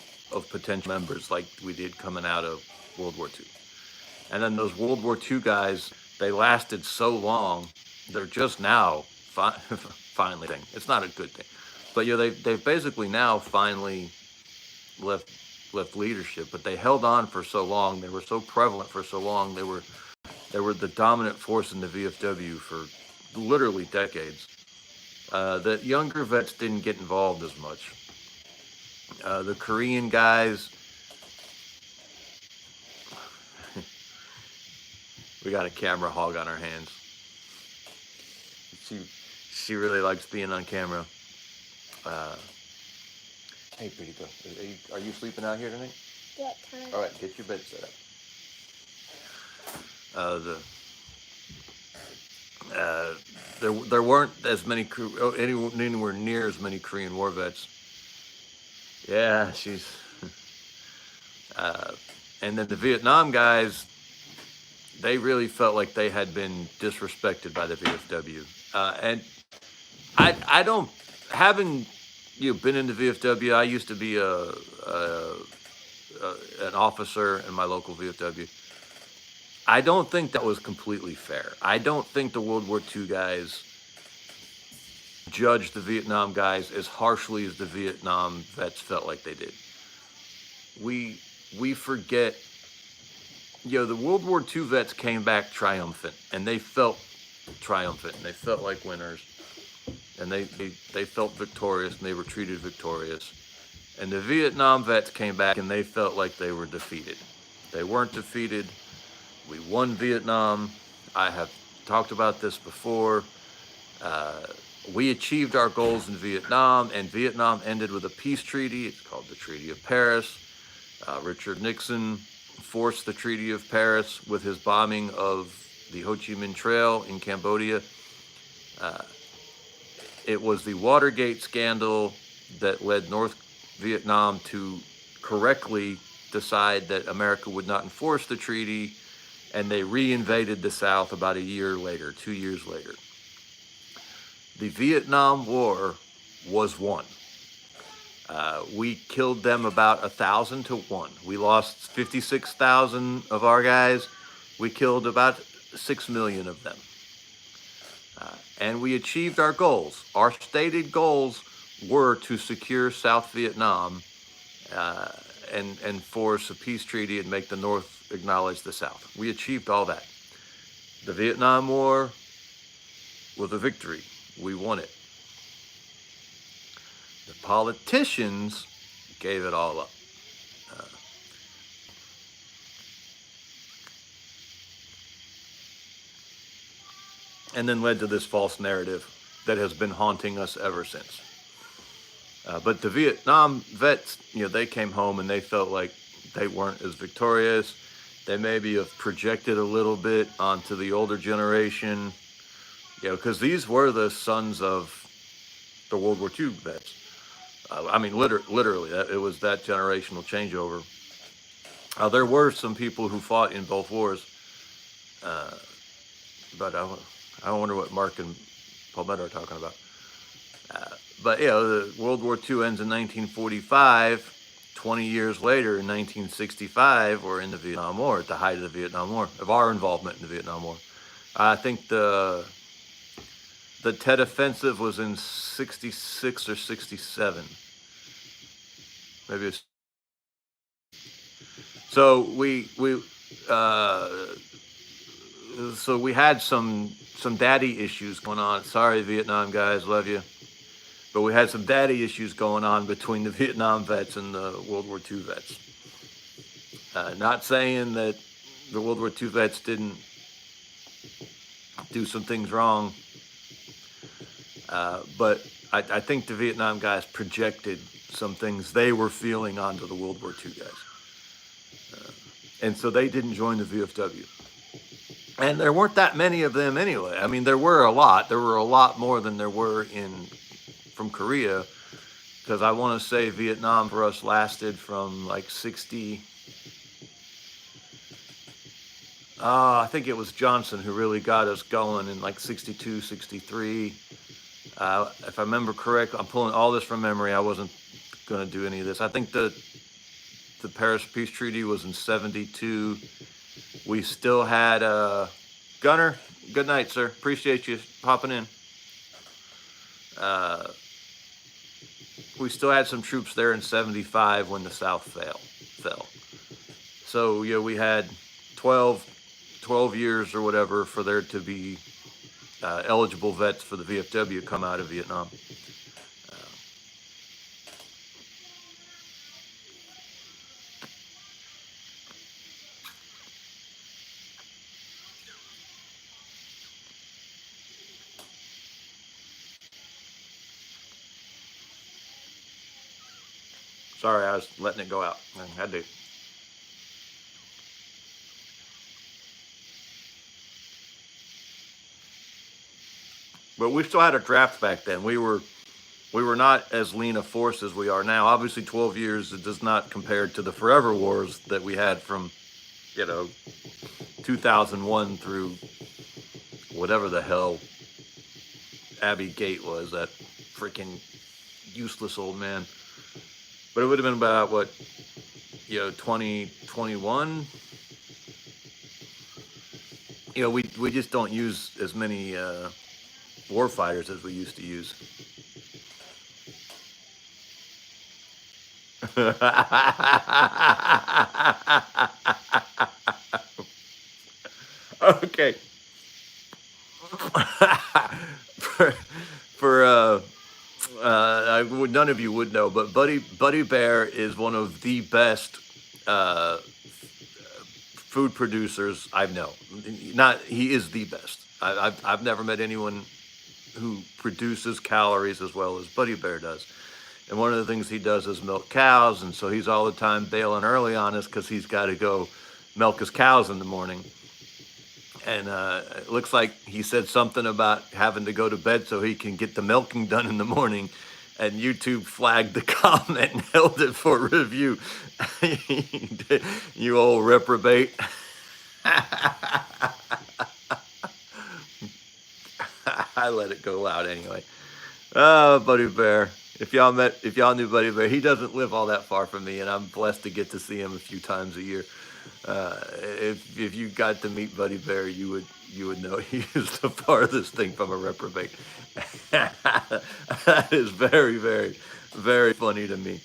potential members like we did coming out of World War II. And then those World War II guys, they lasted so long, they're just now finally thing. It's not a good thing, but they've basically now finally left leadership. But they held on for so long. They were so prevalent for so long. They were the dominant force in the VFW for literally decades. The younger vets didn't get involved as much. The Korean guys, we got a camera hog on our hands. She really likes being on camera. Hey, pretty girl, are you sleeping out here tonight? Yeah, time. All right, get your bed set up. There weren't as many anywhere near as many Korean War vets. Yeah, she's. And then the Vietnam guys, they really felt like they had been disrespected by the VFW. And I don't, having been in the VFW, I used to be an officer in my local VFW. I don't think that was completely fair. I don't think the World War II guys judged the Vietnam guys as harshly as the Vietnam vets felt like they did. We forget, the World War II vets came back triumphant, and they felt triumphant, and they felt like winners, and they felt victorious, and they were treated victorious. And the Vietnam vets came back, and they felt like they were defeated. They weren't defeated. We won Vietnam. I have talked about this before. We achieved our goals in Vietnam, and Vietnam ended with a peace treaty. It's called the Treaty of Paris. Richard Nixon forced the Treaty of Paris with his bombing of the Ho Chi Minh Trail in Cambodia. It was the Watergate scandal that led North Vietnam to correctly decide that America would not enforce the treaty, and they reinvaded the South about 2 years later. The Vietnam War was won. We killed them about 1,000 to 1. We lost 56,000 of our guys. We killed about 6 million of them. And we achieved our goals. Our stated goals were to secure South Vietnam and force a peace treaty and make the North acknowledge the South. We achieved all that. The Vietnam War was a victory. We won it. The politicians gave it all up. And then led to this false narrative that has been haunting us ever since. But the Vietnam vets, they came home and they felt like they weren't as victorious. They maybe have projected a little bit onto the older generation, because these were the sons of the World War II vets. Literally, it was that generational changeover. There were some people who fought in both wars, but I wonder what Mark and Palmetto are talking about. But the World War II ends in 1945. 20 years later, in 1965, we're in the Vietnam War, at the height of the Vietnam War, of our involvement in the Vietnam War. I think the Tet Offensive was in 66 or 67. Maybe it's so uh, we had some daddy issues going on. Sorry, Vietnam guys, love you, but we had some daddy issues going on between the Vietnam vets and the World War II vets. Not saying that the World War II vets didn't do some things wrong, but I think the Vietnam guys projected some things they were feeling onto the World War II guys. And so they didn't join the VFW. And there weren't that many of them anyway. I mean, there were a lot. There were a lot more than there were from Korea, because I want to say Vietnam for us lasted from like 60. I think it was Johnson who really got us going in like 62, 63. If I remember correctly, I'm pulling all this from memory. I wasn't going to do any of this. I think the Paris Peace Treaty was in 72. We still had Gunner. Good night, sir. Appreciate you popping in. We still had some troops there in 75 when the South fell. So yeah, we had 12 years or whatever for there to be eligible vets for the VFW come out of Vietnam. Sorry, I was letting it go out. I had to. But we still had a draft back then. We were not as lean a force as we are now. Obviously, 12 years, it does not compare to the forever wars that we had from, 2001 through whatever the hell Abbey Gate was, that freaking useless old man. But it would have been about, 2021? We just don't use as many war fighters as we used to use. Okay. None of you would know, but Buddy Bear is one of the best food producers I know. He is the best. I've never met anyone who produces calories as well as Buddy Bear does. And one of the things he does is milk cows, and so he's all the time bailing early on us because he's got to go milk his cows in the morning. And it looks like he said something about having to go to bed so he can get the milking done in the morning. And YouTube flagged the comment and held it for review. You old reprobate. I let it go out anyway. Oh, Buddy Bear. If y'all knew Buddy Bear, he doesn't live all that far from me, and I'm blessed to get to see him a few times a year. If you got to meet Buddy Bear, you would know he is the farthest thing from a reprobate. That is very, very, very funny to me.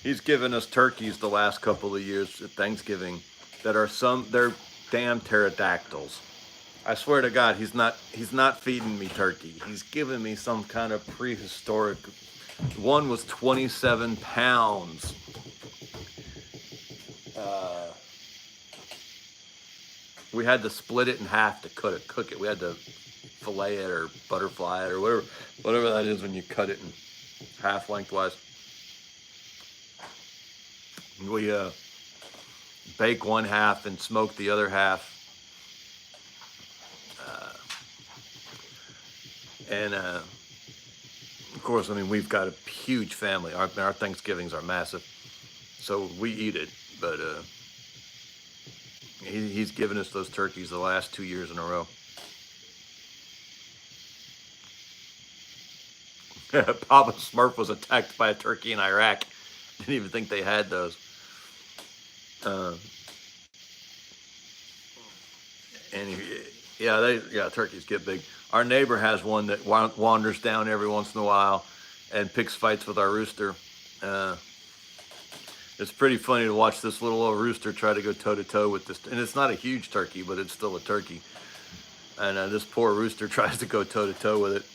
He's given us turkeys the last couple of years at Thanksgiving that are they're damn pterodactyls. I swear to God, he's not feeding me turkey. He's giving me some kind of prehistoric. One was 27 pounds. We had to split it in half to cook it. We had to fillet it or butterfly it or whatever that is when you cut it in half lengthwise. We bake one half and smoke the other half And of course, I mean, we've got a huge family. Our Thanksgivings are massive, so we eat it. But he's given us those turkeys the last 2 years in a row. Papa Smurf was attacked by a turkey in Iraq. Didn't even think they had those. Uh, and yeah, turkeys get big. Our neighbor has one that wanders down every once in a while and picks fights with our rooster. Uh, it's pretty funny to watch this little old rooster try to go toe to toe with this, and it's not a huge turkey, but it's still a turkey. And this poor rooster tries to go toe to toe with it.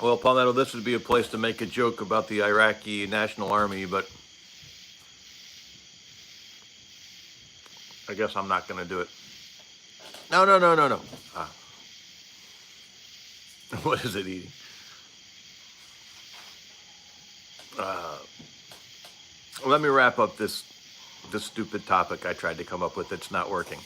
Well, Palmetto, this would be a place to make a joke about the Iraqi National Army, but I guess I'm not going to do it. No. What is it eating? Let me wrap up this stupid topic I tried to come up with that's not working.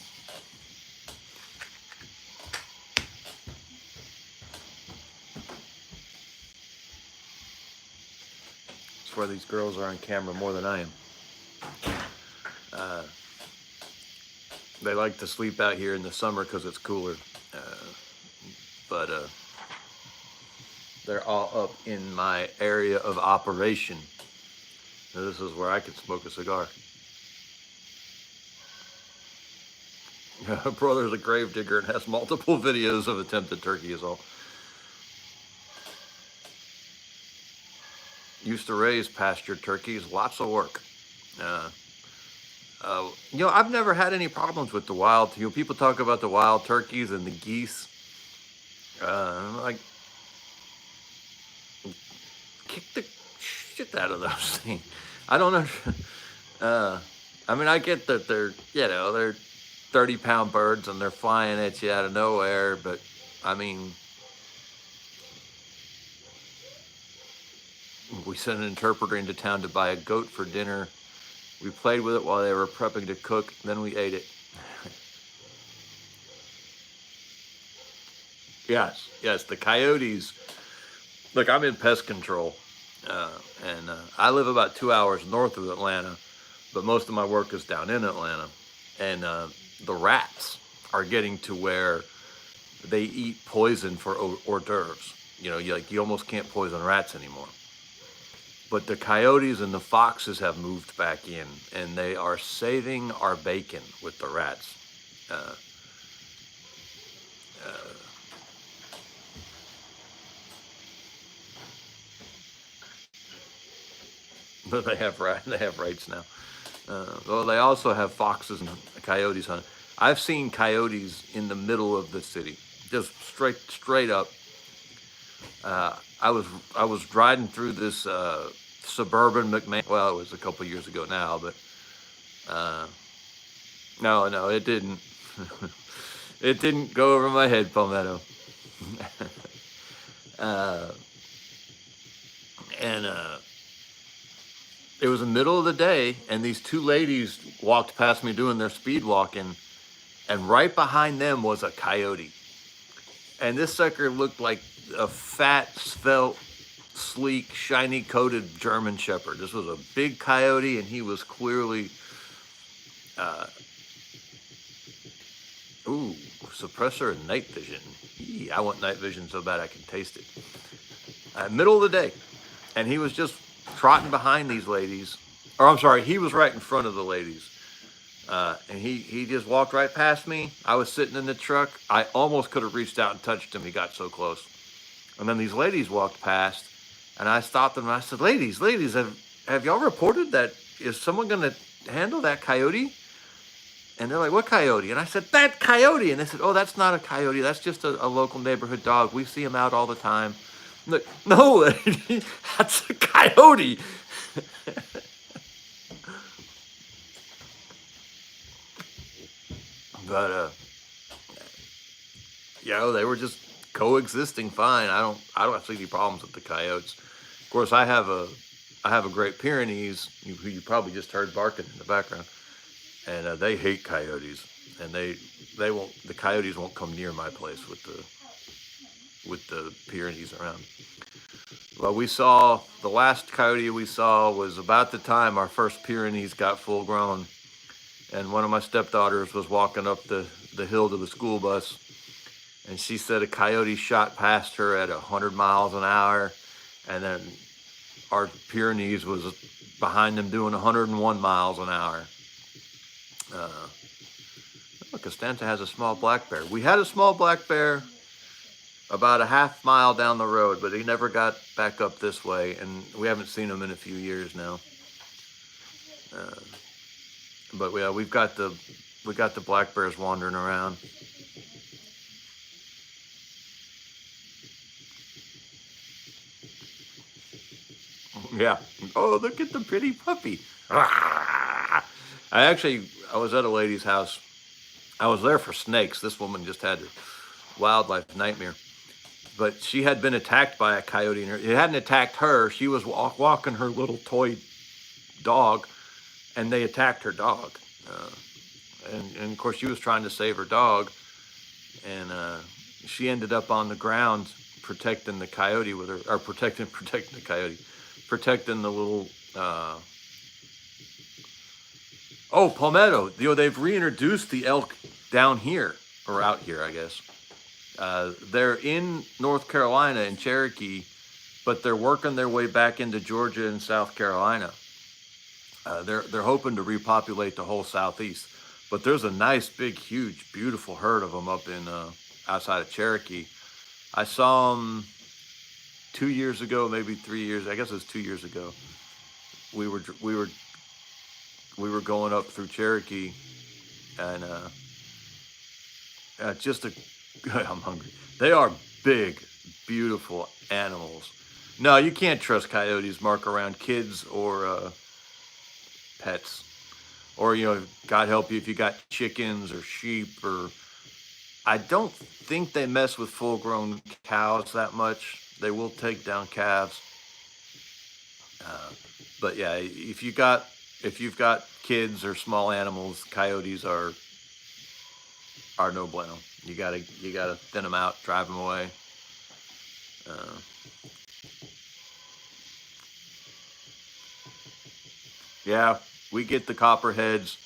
I swear these girls are on camera more than I am. They like to sleep out here in the summer because it's cooler. But they're all up in my area of operation. Now, this is where I could smoke a cigar. Brother's a gravedigger and has multiple videos of attempted turkey is all. Used to raise pastured turkeys, lots of work. I've never had any problems with the wild. People talk about the wild turkeys and the geese. Like, kick the shit out of those things. I don't know. I mean, I get that they're 30-pound birds and they're flying at you out of nowhere, but I mean, we sent an interpreter into town to buy a goat for dinner. We played with it while they were prepping to cook, then we ate it. Yes, the coyotes. Look, I'm in pest control, and I live about 2 hours north of Atlanta, but most of my work is down in Atlanta. And the rats are getting to where they eat poison for hors d'oeuvres. You almost can't poison rats anymore. But the coyotes and the foxes have moved back in, and they are saving our bacon with the rats. But they have rights now. Well, they also have foxes and coyotes on it. I've seen coyotes in the middle of the city, just straight up. I was riding through this suburban McMahon. Well, it was a couple years ago now, but no, it didn't. It didn't go over my head, Palmetto. And it was the middle of the day, and these two ladies walked past me doing their speed walking, and right behind them was a coyote. And this sucker looked like a fat, svelte, sleek, shiny-coated German Shepherd. This was a big coyote, and he was clearly, suppressor and night vision. I want night vision so bad I can taste it. Middle of the day, and he was just trotting behind these ladies. Or I'm sorry, he was right in front of the ladies. And he just walked right past me. I was sitting in the truck. I almost could have reached out and touched him. He got so close. And then these ladies walked past, and I stopped them and I said, ladies, have y'all reported that? Is someone going to handle that coyote? And they're like, what coyote? And I said, that coyote. And they said, oh, that's not a coyote. That's just a local neighborhood dog. We see him out all the time. I'm like, no, lady, that's a coyote. But they were just coexisting fine. I don't see any problems with the coyotes. Of course, I have I have a Great Pyrenees, who you probably just heard barking in the background, and they hate coyotes, and they won't. The coyotes won't come near my place with the Pyrenees around. Well, we saw the last coyote we saw was about the time our first Pyrenees got full grown, and one of my stepdaughters was walking up the hill to the school bus, and she said a coyote shot past her at 100 miles an hour, and then our Pyrenees was behind them doing 101 miles an hour. Look, Costanza has a small black bear. We had a small black bear about a half mile down the road, but he never got back up this way, and we haven't seen him in a few years now. But yeah, we got the black bears wandering around. Yeah. Oh, look at the pretty puppy. I was at a lady's house. I was there for snakes. This woman just had a wildlife nightmare. But she had been attacked by a coyote. And it hadn't attacked her. She was walking her little toy dog, and they attacked her dog. And of course, she was trying to save her dog, and she ended up on the ground protecting the coyote with her, or protecting the coyote, protecting the little. Palmetto. They've reintroduced the elk down here, or out here, I guess. They're in North Carolina in Cherokee, but they're working their way back into Georgia and South Carolina. They're hoping to repopulate the whole Southeast, but there's a nice, big, huge, beautiful herd of them up in outside of Cherokee. I saw them 2 years ago, maybe 3 years. I guess it was 2 years ago. We were going up through Cherokee, and I'm hungry. They are big, beautiful animals. No, you can't trust coyotes, Mark, around kids or pets. Or, God help you if you got chickens or sheep, or I don't think they mess with full-grown cows that much. They will take down calves. But yeah, if you've got kids or small animals, coyotes are no bueno. You gotta thin them out, drive them away. Yeah, we get the copperheads.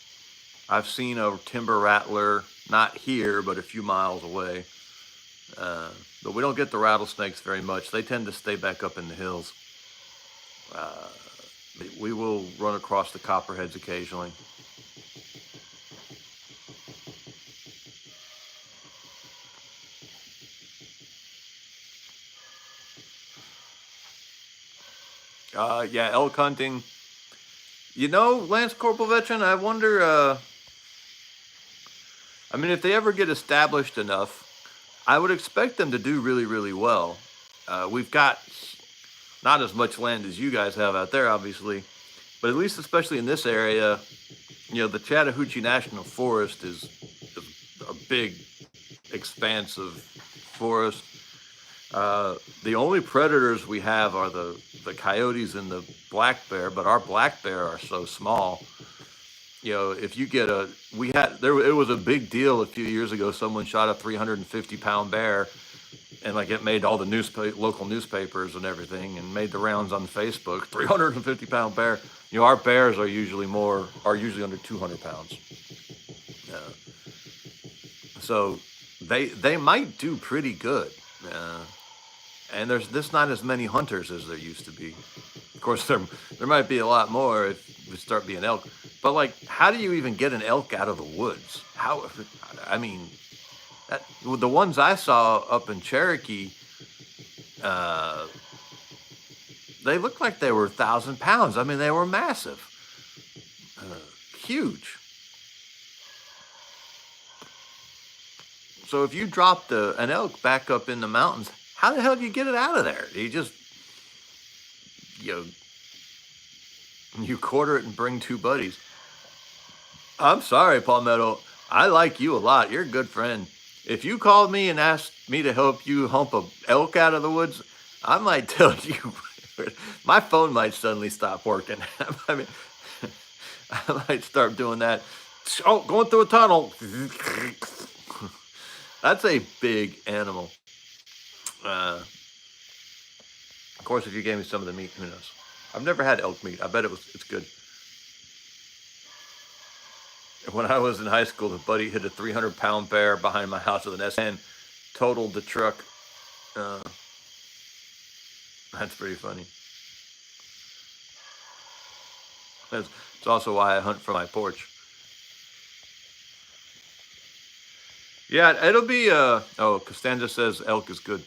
I've seen a timber rattler, not here, but a few miles away. But we don't get the rattlesnakes very much. They tend to stay back up in the hills. We will run across the copperheads occasionally. Yeah, elk hunting. Lance Corporal Veteran, I wonder, if they ever get established enough, I would expect them to do really, really well. We've got not as much land as you guys have out there, obviously, but at least especially in this area, the Chattahoochee National Forest is a big expanse of forest. The only predators we have are the coyotes and the black bear, but our black bear are so small. If you get it was a big deal a few years ago. Someone shot a 350-pound bear, and it made all the local newspapers and everything, and made the rounds on Facebook. 350-pound bear. Our bears are usually under 200 pounds. So they might do pretty good. And there's not as many hunters as there used to be. Of course, there might be a lot more if we start being elk. But how do you even get an elk out of the woods? The ones I saw up in Cherokee, they looked like they were 1,000 pounds. They were massive, huge. So if you dropped an elk back up in the mountains, how the hell do you get it out of there? You just, you quarter it and bring two buddies. I'm sorry, Palmetto. I like you a lot. You're a good friend. If you called me and asked me to help you hump a elk out of the woods, I might tell you My phone might suddenly stop working. I mean, I might start doing that. Oh, going through a tunnel. That's a big animal. Of course, if you gave me some of the meat, who knows? I've never had elk meat. I bet it's good. When I was in high school, the buddy hit a 300-pound bear behind my house with an S10, totaled the truck. Uh, that's pretty funny. It's also why I hunt from my porch. Yeah, it'll be. Costanza says elk is good.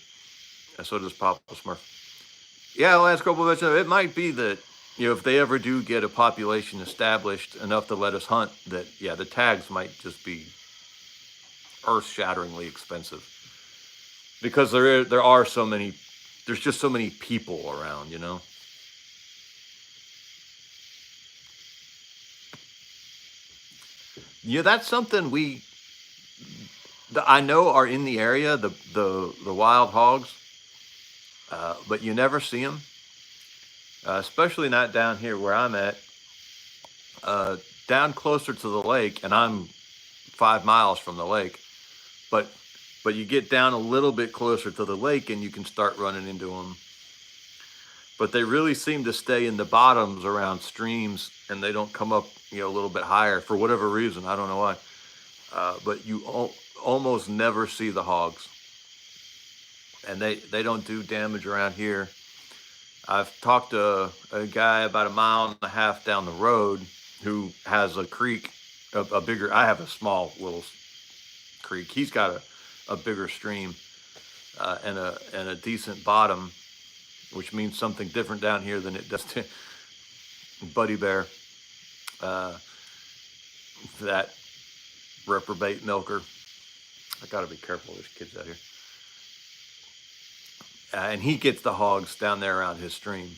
And so does Papa Smurf. Yeah, Lance Corporal mentioned it might be that, if they ever do get a population established enough to let us hunt, that the tags might just be earth-shatteringly expensive because there are so many. There's just so many people around, Yeah, that's something I know are in the area, the wild hogs, but you never see them, especially not down here where I'm at. Down closer to the lake, and I'm 5 miles from the lake, but you get down a little bit closer to the lake and you can start running into them. But they really seem to stay in the bottoms around streams, and they don't come up, a little bit higher for whatever reason. I don't know why. But you almost never see the hogs, and they don't do damage around here. I've talked to a guy about a mile and a half down the road who has a creek, a bigger. I have a small little creek. He's got a bigger stream, and a decent bottom, which means something different down here than it does to Buddy Bear, that reprobate milker. I got to be careful. There's kids out here. And he gets the hogs down there around his stream.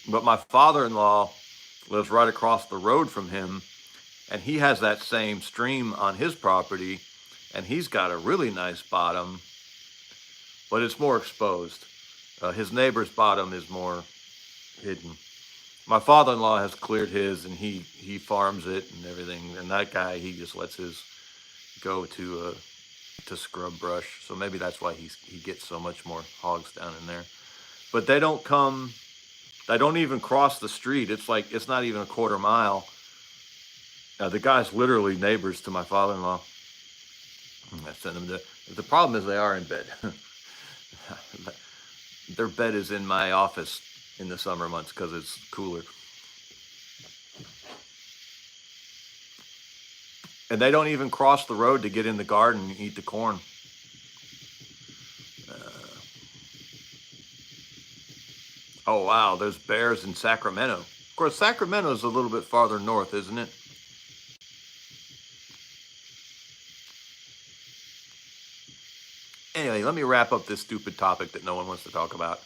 But my father-in-law lives right across the road from him, and he has that same stream on his property, and he's got a really nice bottom, but it's more exposed. His neighbor's bottom is more hidden. My father-in-law has cleared his, and he farms it and everything, and that guy, he just lets his go to scrub brush. So maybe that's why he gets so much more hogs down in there. But they don't even cross the street. It's not even a quarter mile. The guy's literally neighbors to my father-in-law. I sent him the problem is they are in bed. Their bed is in my office in the summer months because it's cooler. And they don't even cross the road to get in the garden and eat the corn. Oh, wow, there's bears in Sacramento. Of course, Sacramento's a little bit farther north, isn't it? Anyway, let me wrap up this stupid topic that no one wants to talk about.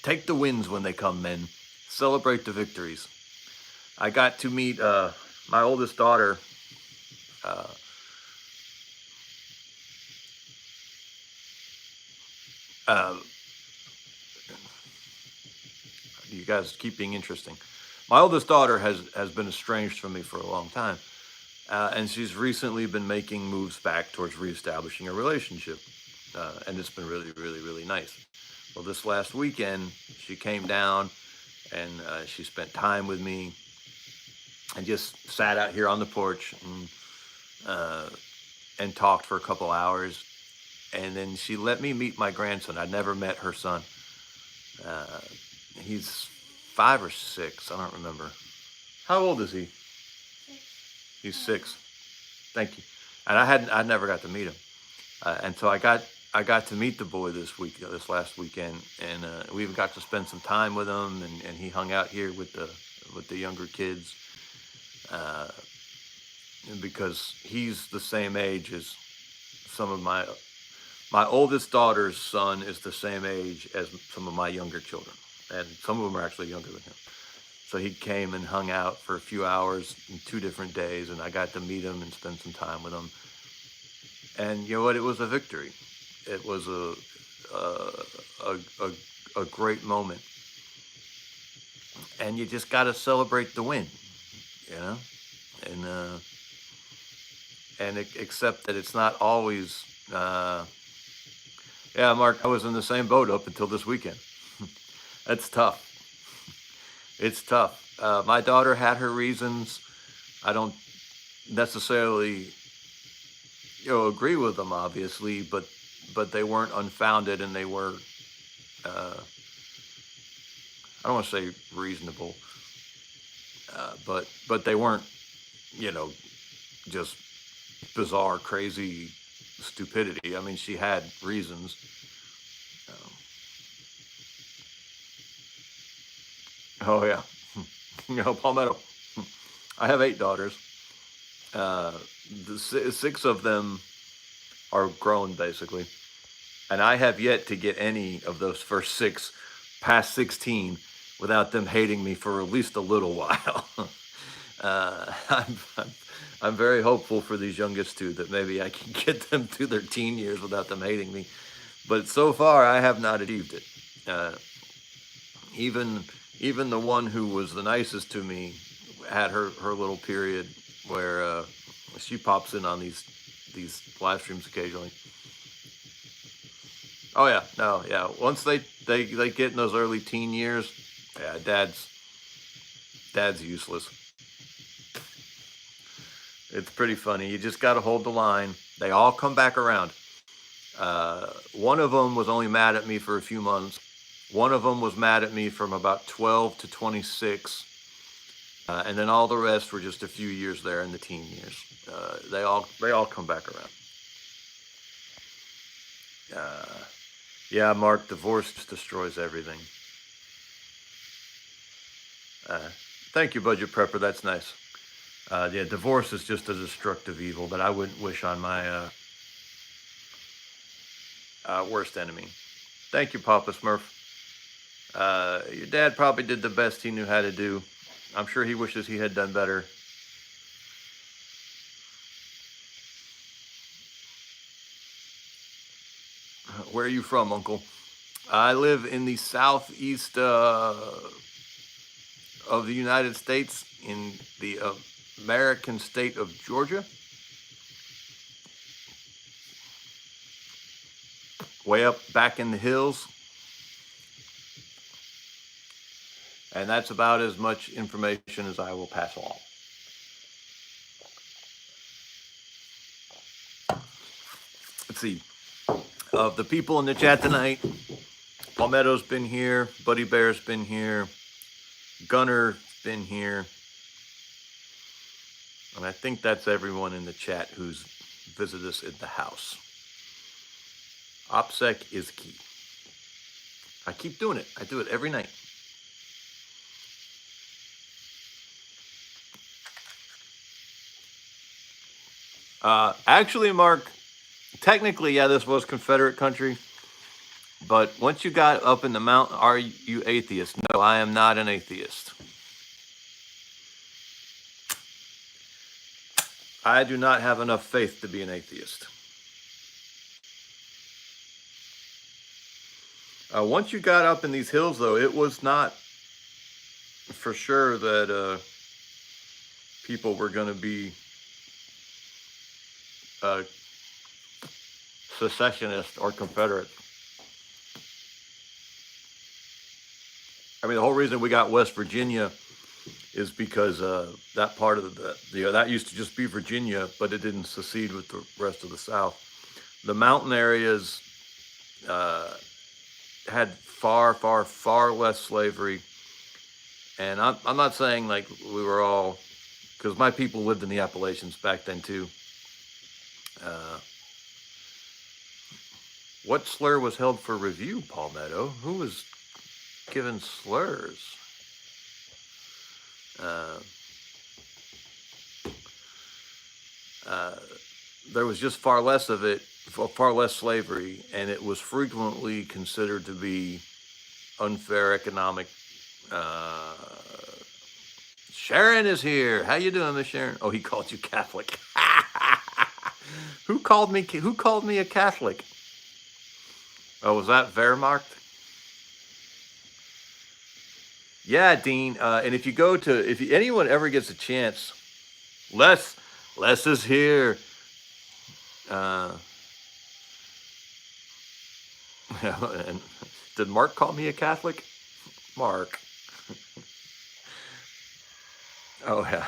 Take the wins when they come, men. Celebrate the victories. I got to meet my oldest daughter. You guys keep being interesting. My oldest daughter has been estranged from me for a long time, and she's recently been making moves back towards reestablishing a relationship, and it's been really, really, really nice. Well, this last weekend, she came down, and she spent time with me, and just sat out here on the porch and talked for a couple hours, and then she let me meet my grandson. I'd never met her son. He's 5 or 6. I don't remember. How old is he? 6. He's 6. Thank you. And I never got to meet him, and so I got to meet the boy this last weekend, and we even got to spend some time with him, and he hung out here with the younger kids, because he's the same age as some of my oldest daughter's son is the same age as some of my younger children, and some of them are actually younger than him. So he came and hung out for a few hours in 2 different days, and I got to meet him and spend some time with him. And you know what? It was a victory. It was a great moment, and you just got to celebrate the win, you know, and accept that it's not always. Yeah, Mark, I was in the same boat up until this weekend. That's tough. It's tough. My daughter had her reasons. I don't necessarily, agree with them, obviously, but they weren't unfounded, and they were. I don't want to say reasonable, but they weren't, just bizarre, crazy stupidity. I mean, she had reasons. Oh yeah, Palmetto. I have 8 daughters. The 6 of them are grown, basically, and I have yet to get any of those first 6 past 16 without them hating me for at least a little while. I'm very hopeful for these youngest 2 that maybe I can get them through their teen years without them hating me. But so far, I have not achieved it. Even the one who was the nicest to me had her little period where she pops in on these live streams occasionally. Oh yeah, no, yeah. Once they get in those early teen years, yeah, dad's useless. It's pretty funny. You just got to hold the line. They all come back around. One of them was only mad at me for a few months. One of them was mad at me from about 12 to 26. And then all the rest were just a few years there in the teen years. They all come back around. Yeah, Mark, divorce just destroys everything. Thank you, Budget Prepper. That's nice. Yeah, divorce is just a destructive evil that I wouldn't wish on my worst enemy. Thank you, Papa Smurf. Your dad probably did the best he knew how to do. I'm sure he wishes he had done better. Where are you from, Uncle? I live in the southeast of the United States, in the American state of Georgia. Way up back in the hills. And that's about as much information as I will pass along. Let's see. Of the people in the chat tonight, Palmetto's been here, Buddy Bear's been here, Gunner's been here, and I think that's everyone in the chat who's visited us in the house. OPSEC is key. I keep doing it. I do it every night. Actually, Mark, technically, yeah, this was Confederate country. But once you got up in the mountain, are you atheist? No, I am not an atheist. I do not have enough faith to be an atheist. Once you got up in these hills, though, it was not for sure that people were going to be secessionist or Confederate. I mean, the whole reason we got West Virginia is because that part of that used to just be Virginia, but it didn't secede with the rest of the South. The mountain areas had far, far, far less slavery. And I'm not saying like we were all, because my people lived in the Appalachians back then too. What slur was held for review, Palmetto? Who was given slurs? There was just far less of it, far less slavery, and it was frequently considered to be unfair economic. Sharon is here. How you doing, Miss Sharon? Oh, he called you Catholic. Who called me a Catholic? Oh, was that Wehrmacht? Yeah, Dean. And if you go to, if anyone ever gets a chance, Les is here. Uh, and did Mark call me a Catholic? Mark. Oh yeah.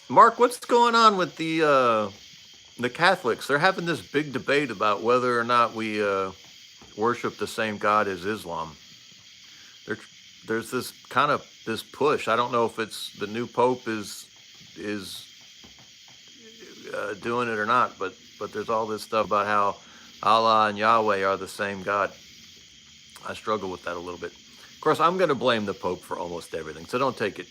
Mark, what's going on with the Catholics? They're having this big debate about whether or not we worship the same God as Islam. There, there's this kind of this push. I don't know if it's the new Pope is doing it or not, but there's all this stuff about how Allah and Yahweh are the same God. I struggle with that a little bit. Of course, I'm going to blame the Pope for almost everything, so don't take it,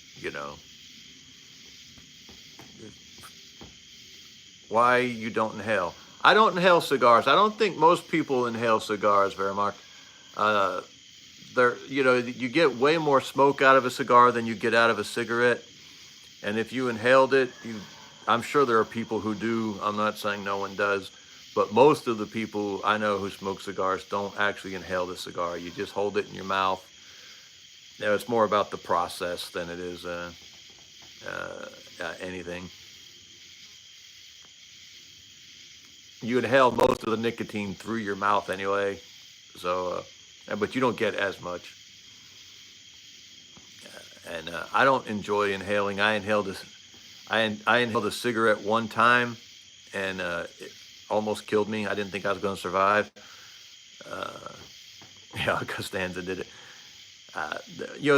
why you don't inhale. I don't inhale cigars. I don't think most people inhale cigars, Wehrmacht. You get way more smoke out of a cigar than you get out of a cigarette. And if you inhaled it, I'm sure there are people who do. I'm not saying no one does. But most of the people I know who smoke cigars don't actually inhale the cigar. You just hold it in your mouth. It's more about the process than it is anything. You inhale most of the nicotine through your mouth anyway. So, but you don't get as much. And I don't enjoy inhaling. I inhaled a cigarette one time, and it almost killed me. I didn't think I was going to survive. Yeah, Costanza did it.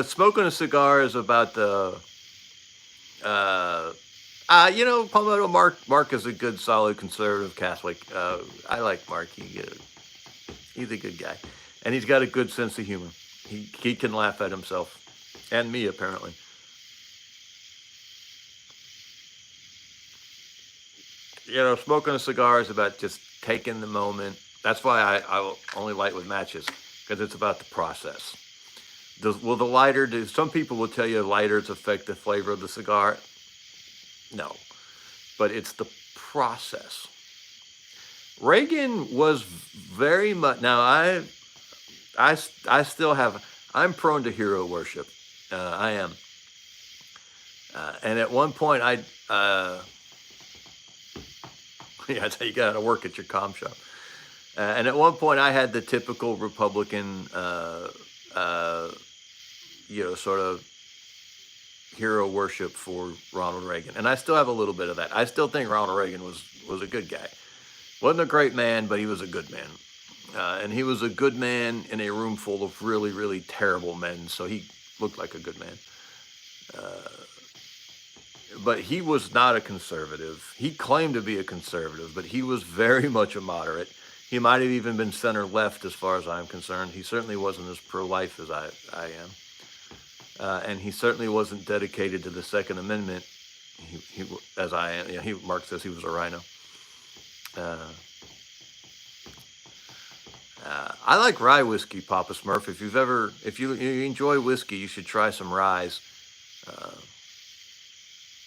Smoking a cigar is about the. Palmetto Mark is a good, solid conservative Catholic. I like Mark. He's a good guy, and he's got a good sense of humor. He can laugh at himself, and me apparently. Smoking a cigar is about just taking the moment. That's why I only light with matches, because it's about the process. Will the lighter do? Some people will tell you lighters affect the flavor of the cigar. No, but it's the process. Reagan was very much. Now I still have. I'm prone to hero worship. I am. And at one point, yeah, that's how you got to work at your comm shop. And at one point, I had the typical Republican, sort of hero worship for Ronald Reagan. And I still have a little bit of that. I still think Ronald Reagan was a good guy. Wasn't a great man, but he was a good man. And he was a good man in a room full of really, really terrible men. So he looked like a good man. But he was not a conservative. He claimed to be a conservative, but he was very much a moderate. He might have even been center left as far as I'm concerned. He certainly wasn't as pro-life as I am. And he certainly wasn't dedicated to the Second Amendment, as I am. Mark says he was a rhino. I like rye whiskey, Papa Smurf. If you enjoy whiskey, you should try some ryes.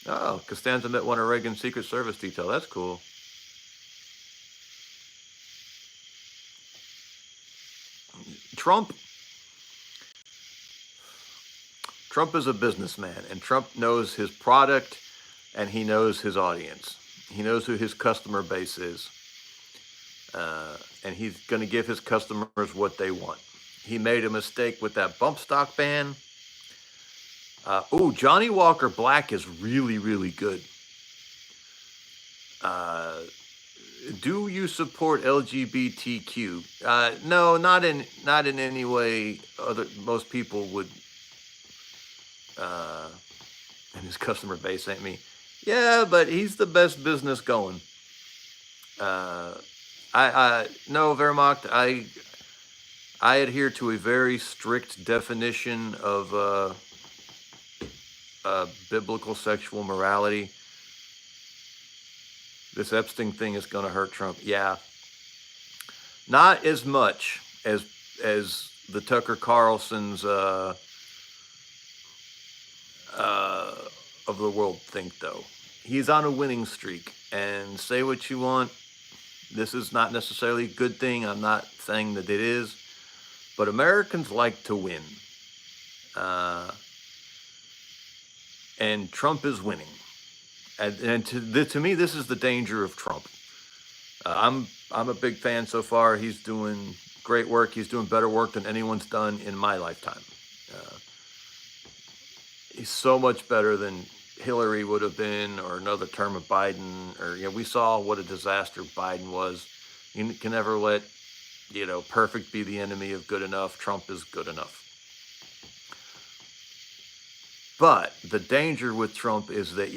Costanza met one of Reagan's Secret Service detail. That's cool. Trump is a businessman, and Trump knows his product, and he knows his audience. He knows who his customer base is, and he's going to give his customers what they want. He made a mistake with that bump stock ban. Johnny Walker Black is really, really good. Do you support LGBTQ? No, not in any way. Most people would, and his customer base ain't me. Yeah, but he's the best business going. No, Wehrmacht. I adhere to a very strict definition of biblical sexual morality. This Epstein thing is going to hurt Trump. Yeah. Not as much as the Tucker Carlson's of the world think, though. He's on a winning streak, and say what you want. This is not necessarily a good thing. I'm not saying that it is, but Americans like to win. And Trump is winning. And to me, this is the danger of Trump. I'm a big fan so far. He's doing great work. He's doing better work than anyone's done in my lifetime. He's so much better than Hillary would have been, or another term of Biden. Or we saw what a disaster Biden was. You can never let perfect be the enemy of good enough. Trump is good enough. But the danger with Trump is that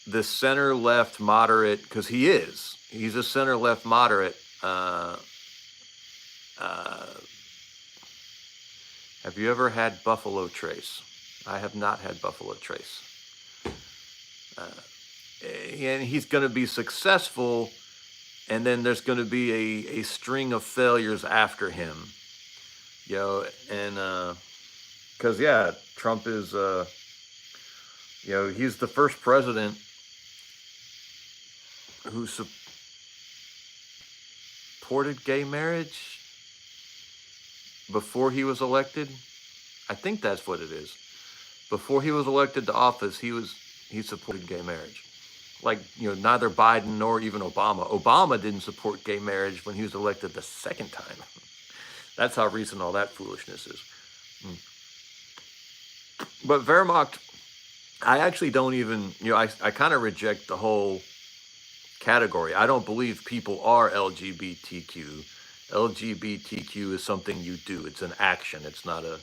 this center-left moderate, because he's a center-left moderate. Have you ever had Buffalo Trace? I have not had Buffalo Trace. And he's going to be successful, and then there's going to be a string of failures after him. And because Trump is he's the first president who supported gay marriage before he was elected. I think that's what it is. Before he was elected to office, he supported gay marriage. Like, neither Biden nor even Obama. Obama didn't support gay marriage when he was elected the second time. That's how recent all that foolishness is. But Wehrmacht, I actually don't even, I kind of reject the whole category. I don't believe people are LGBTQ. LGBTQ is something you do. It's an action. It's not a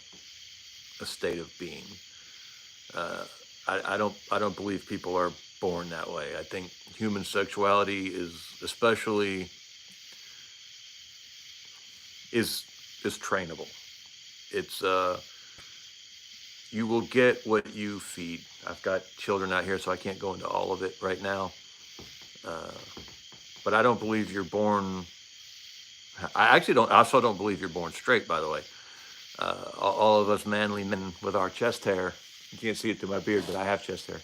state of being. I don't believe people are born that way. I think human sexuality is trainable. It's you will get what you feed. I've got children out here, so I can't go into all of it right now. But I don't believe you're born. I also don't believe you're born straight, by the way. All of us manly men with our chest hair, you can't see it through my beard, but I have chest hair.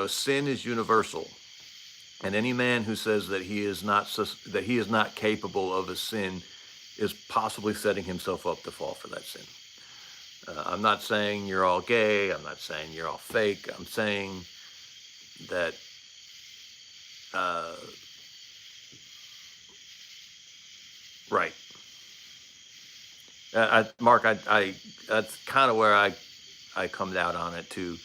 Sin is universal. And any man who says that he is not capable of a sin is possibly setting himself up to fall for that sin. I'm not saying you're all gay. I'm not saying you're all fake. I'm saying that right. Mark, I that's kind of where I come out on it too.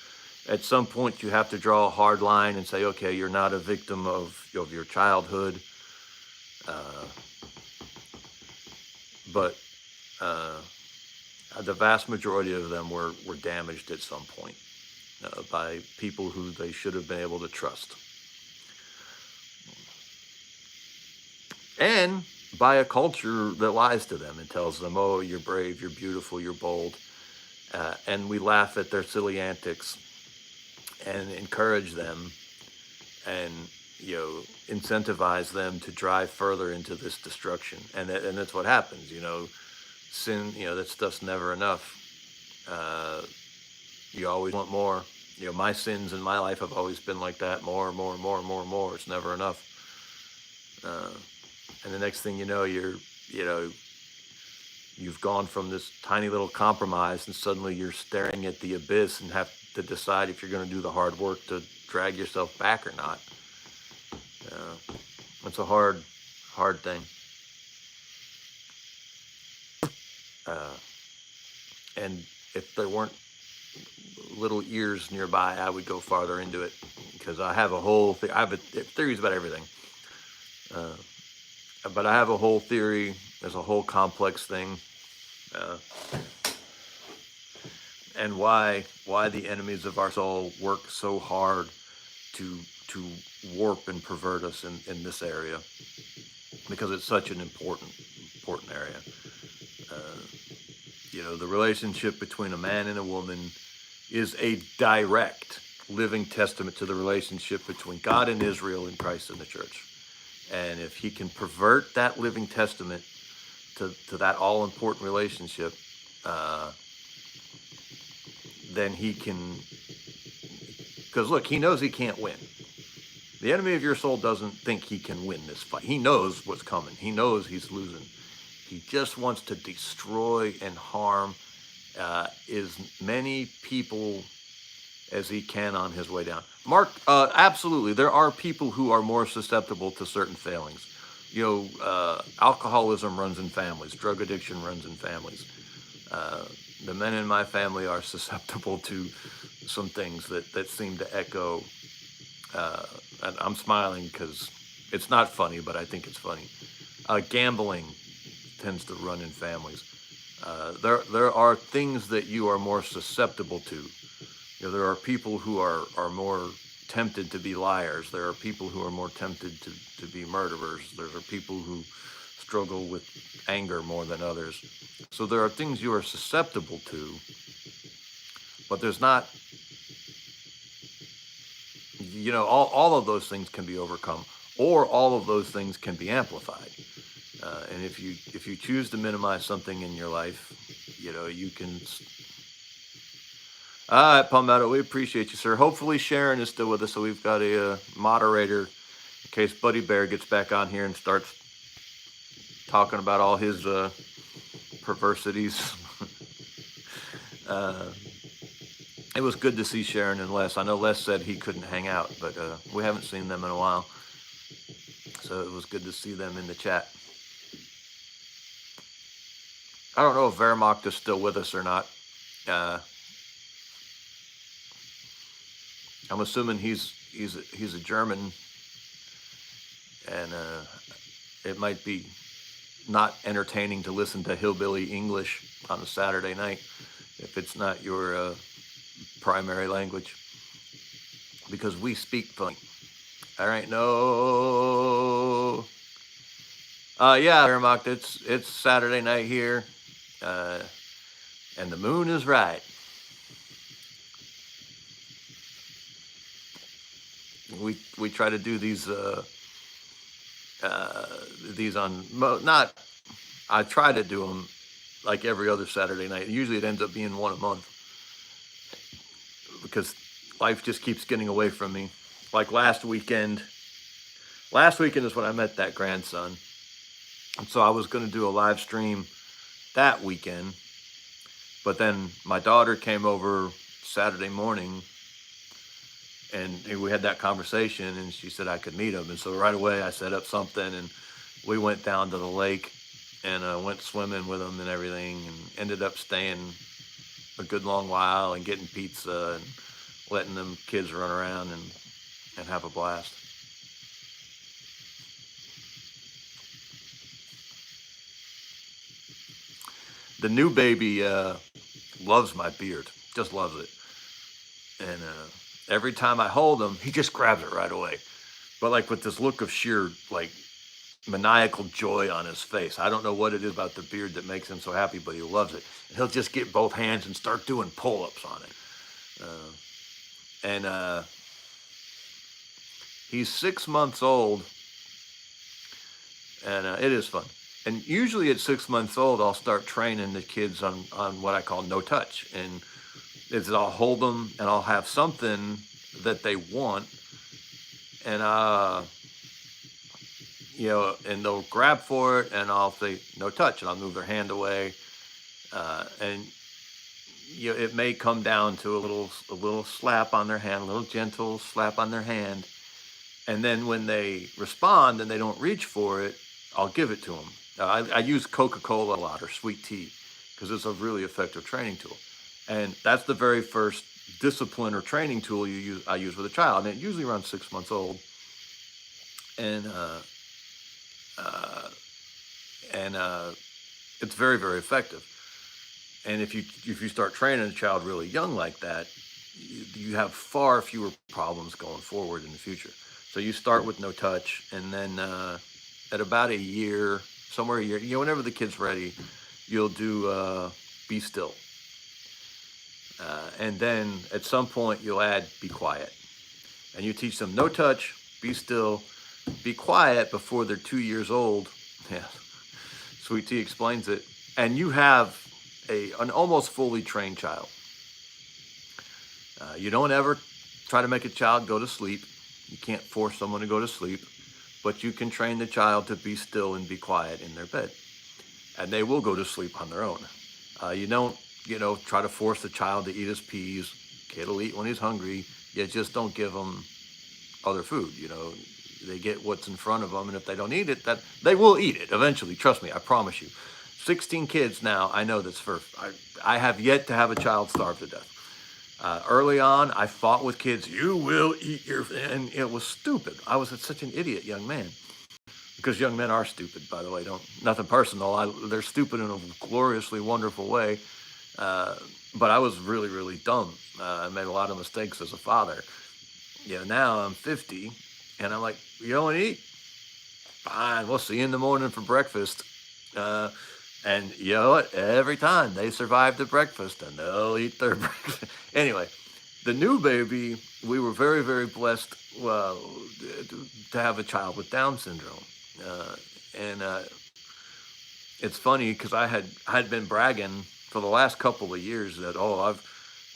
At some point, you have to draw a hard line and say, okay, you're not a victim of your childhood, but the vast majority of them were damaged at some point by people who they should have been able to trust, and by a culture that lies to them and tells them, oh, you're brave, you're beautiful, you're bold, and we laugh at their silly antics and encourage them and incentivize them to drive further into this destruction. And that's what happens. Sin, that stuff's never enough. You always want more. My sins in my life have always been like that. More. It's never enough. And the next thing you know, you've gone from this tiny little compromise, and suddenly you're staring at the abyss and have to decide if you're going to do the hard work to drag yourself back or not. It's a hard thing. And if there weren't little ears nearby, I would go farther into it, because I have I have theories about everything. But I have a whole theory. There's a whole complex thing. And why the enemies of our soul work so hard to warp and pervert us in this area, because it's such an important area. The relationship between a man and a woman is a direct living testament to the relationship between God and Israel and Christ and the church. And if he can pervert that living testament to that all important relationship, then he can, because look, he knows he can't win. The enemy of your soul doesn't think he can win this fight. He knows what's coming. He knows he's losing. He just wants to destroy and harm as many people as he can on his way down. Mark, absolutely. There are people who are more susceptible to certain failings. You know, alcoholism runs in families. Drug addiction runs in families. The men in my family are susceptible to some things that seem to echo. And I'm smiling because it's not funny, but I think it's funny. Gambling tends to run in families. There are things that you are more susceptible to. You know, there are people who are more tempted to be liars. There are people who are more tempted to be murderers. There are people who struggle with anger more than others. So there are things you are susceptible to, but there's not, you know, all of those things can be overcome, or all of those things can be amplified. And if you choose to minimize something in your life, you know, you can. All right, Palmetto, we appreciate you, sir. Hopefully Sharon is still with us, so we've got a moderator in case Buddy Bear gets back on here and starts talking about all his perversities. It was good to see Sharon and Les. I know Les said he couldn't hang out, but we haven't seen them in a while. So it was good to see them in the chat. I don't know if Wehrmacht is still with us or not. I'm assuming he's a German, and it might be not entertaining to listen to hillbilly English on a Saturday night if it's not your primary language, because we speak funny. All right, no. Yeah, Wehrmacht, it's Saturday night here, and the moon is right. We try to do these on not. I try to do them like every other Saturday night. Usually it ends up being one a month because life just keeps getting away from me. Like last weekend is when I met that grandson. And so I was going to do a live stream that weekend, but then my daughter came over Saturday morning, and we had that conversation, and she said I could meet him. And so right away I set up something, and we went down to the lake and went swimming with him and everything, and ended up staying a good long while and getting pizza and letting them kids run around and have a blast. The new baby loves my beard, just loves it. And every time I hold him, he just grabs it right away. But like with this look of sheer like maniacal joy on his face. I don't know what it is about the beard that makes him so happy, but he loves it. And he'll just get both hands and start doing pull-ups on it. And he's 6 months old, and it is fun. And usually at 6 months old, I'll start training the kids on what I call no touch. And it's I'll hold them and I'll have something that they want, and you know, and they'll grab for it, and I'll say no touch, and I'll move their hand away, and you know, it may come down to a little slap on their hand, a little gentle slap on their hand, and then when they respond and they don't reach for it, I'll give it to them. I use Coca-Cola a lot, or sweet tea, because it's a really effective training tool. And that's the very first discipline or training tool I use with a child. And it usually around 6 months old. And it's very, very effective. And if you start training a child really young like that, you have far fewer problems going forward in the future. So you start with no touch, and then at about a year, somewhere a year, you know, whenever the kid's ready, you'll do be still. And then at some point you'll add be quiet, and you teach them no touch, be still, be quiet before they're 2 years old. Yeah, Sweet Tea explains it, and you have an almost fully trained child. You don't ever try to make a child go to sleep. You can't force someone to go to sleep, but you can train the child to be still and be quiet in their bed, and they will go to sleep on their own. You don't, try to force the child to eat his peas. Kid will eat when he's hungry. You just don't give them other food. They get what's in front of them, and if they don't eat it, that they will eat it eventually. Trust me, I promise you. 16 kids now. I know this for. I have yet to have a child starve to death. Early on, I fought with kids. You will eat your, and it was stupid. I was such an idiot young man, because young men are stupid. By the way, don't nothing personal. They're stupid in a gloriously wonderful way. But I was really, really dumb. I made a lot of mistakes as a father. Now I'm 50, and I'm like, you don't eat? Fine, we'll see you in the morning for breakfast. And you know what? Every time they survive the breakfast, and they'll eat their breakfast. Anyway, the new baby, we were very, very blessed to have a child with Down syndrome. And it's funny because I had been bragging for the last couple of years that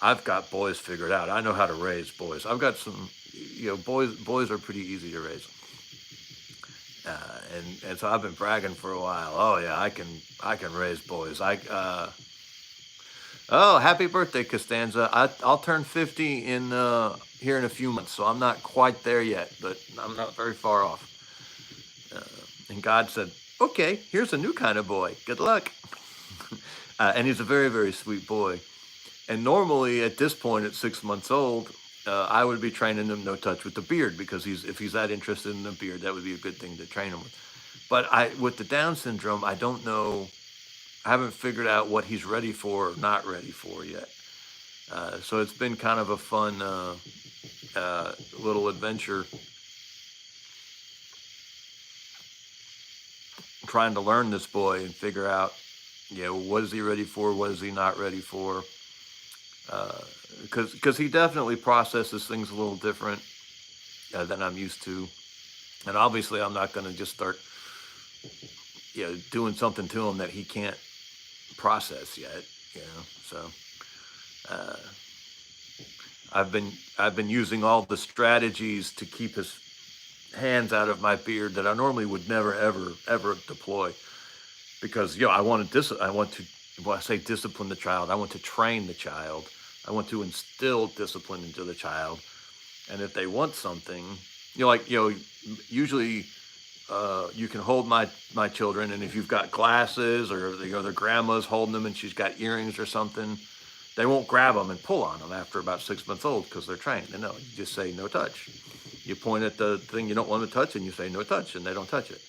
I've got boys figured out. I know how to raise boys. I've got some, boys are pretty easy to raise. And so I've been bragging for a while. Oh yeah, I can raise boys. Oh, happy birthday, Costanza. I'll turn 50 here in a few months, so I'm not quite there yet, but I'm not very far off. And God said, okay, here's a new kind of boy. Good luck. And he's a very, very sweet boy. And normally at this point, at 6 months old, I would be training him no touch with the beard, because if he's that interested in the beard, that would be a good thing to train him with. But with the Down syndrome, I don't know. I haven't figured out what he's ready for or not ready for yet. So it's been kind of a fun little adventure, trying to learn this boy and figure out, what is he ready for? What is he not ready for? Because he definitely processes things a little different than I'm used to. And obviously I'm not going to just start, doing something to him that he can't process yet, so I've been using all the strategies to keep his hands out of my beard that I normally would never ever deploy, because I want to when I say discipline the child, I want to train the child. I want to instill discipline into the child. And if they want something, usually you can hold my children, and if you've got glasses, or their grandma's holding them and she's got earrings or something, they won't grab them and pull on them after about 6 months old, because they're trained. And no, you just say no touch. You point at the thing you don't want to touch and you say no touch, and they don't touch it.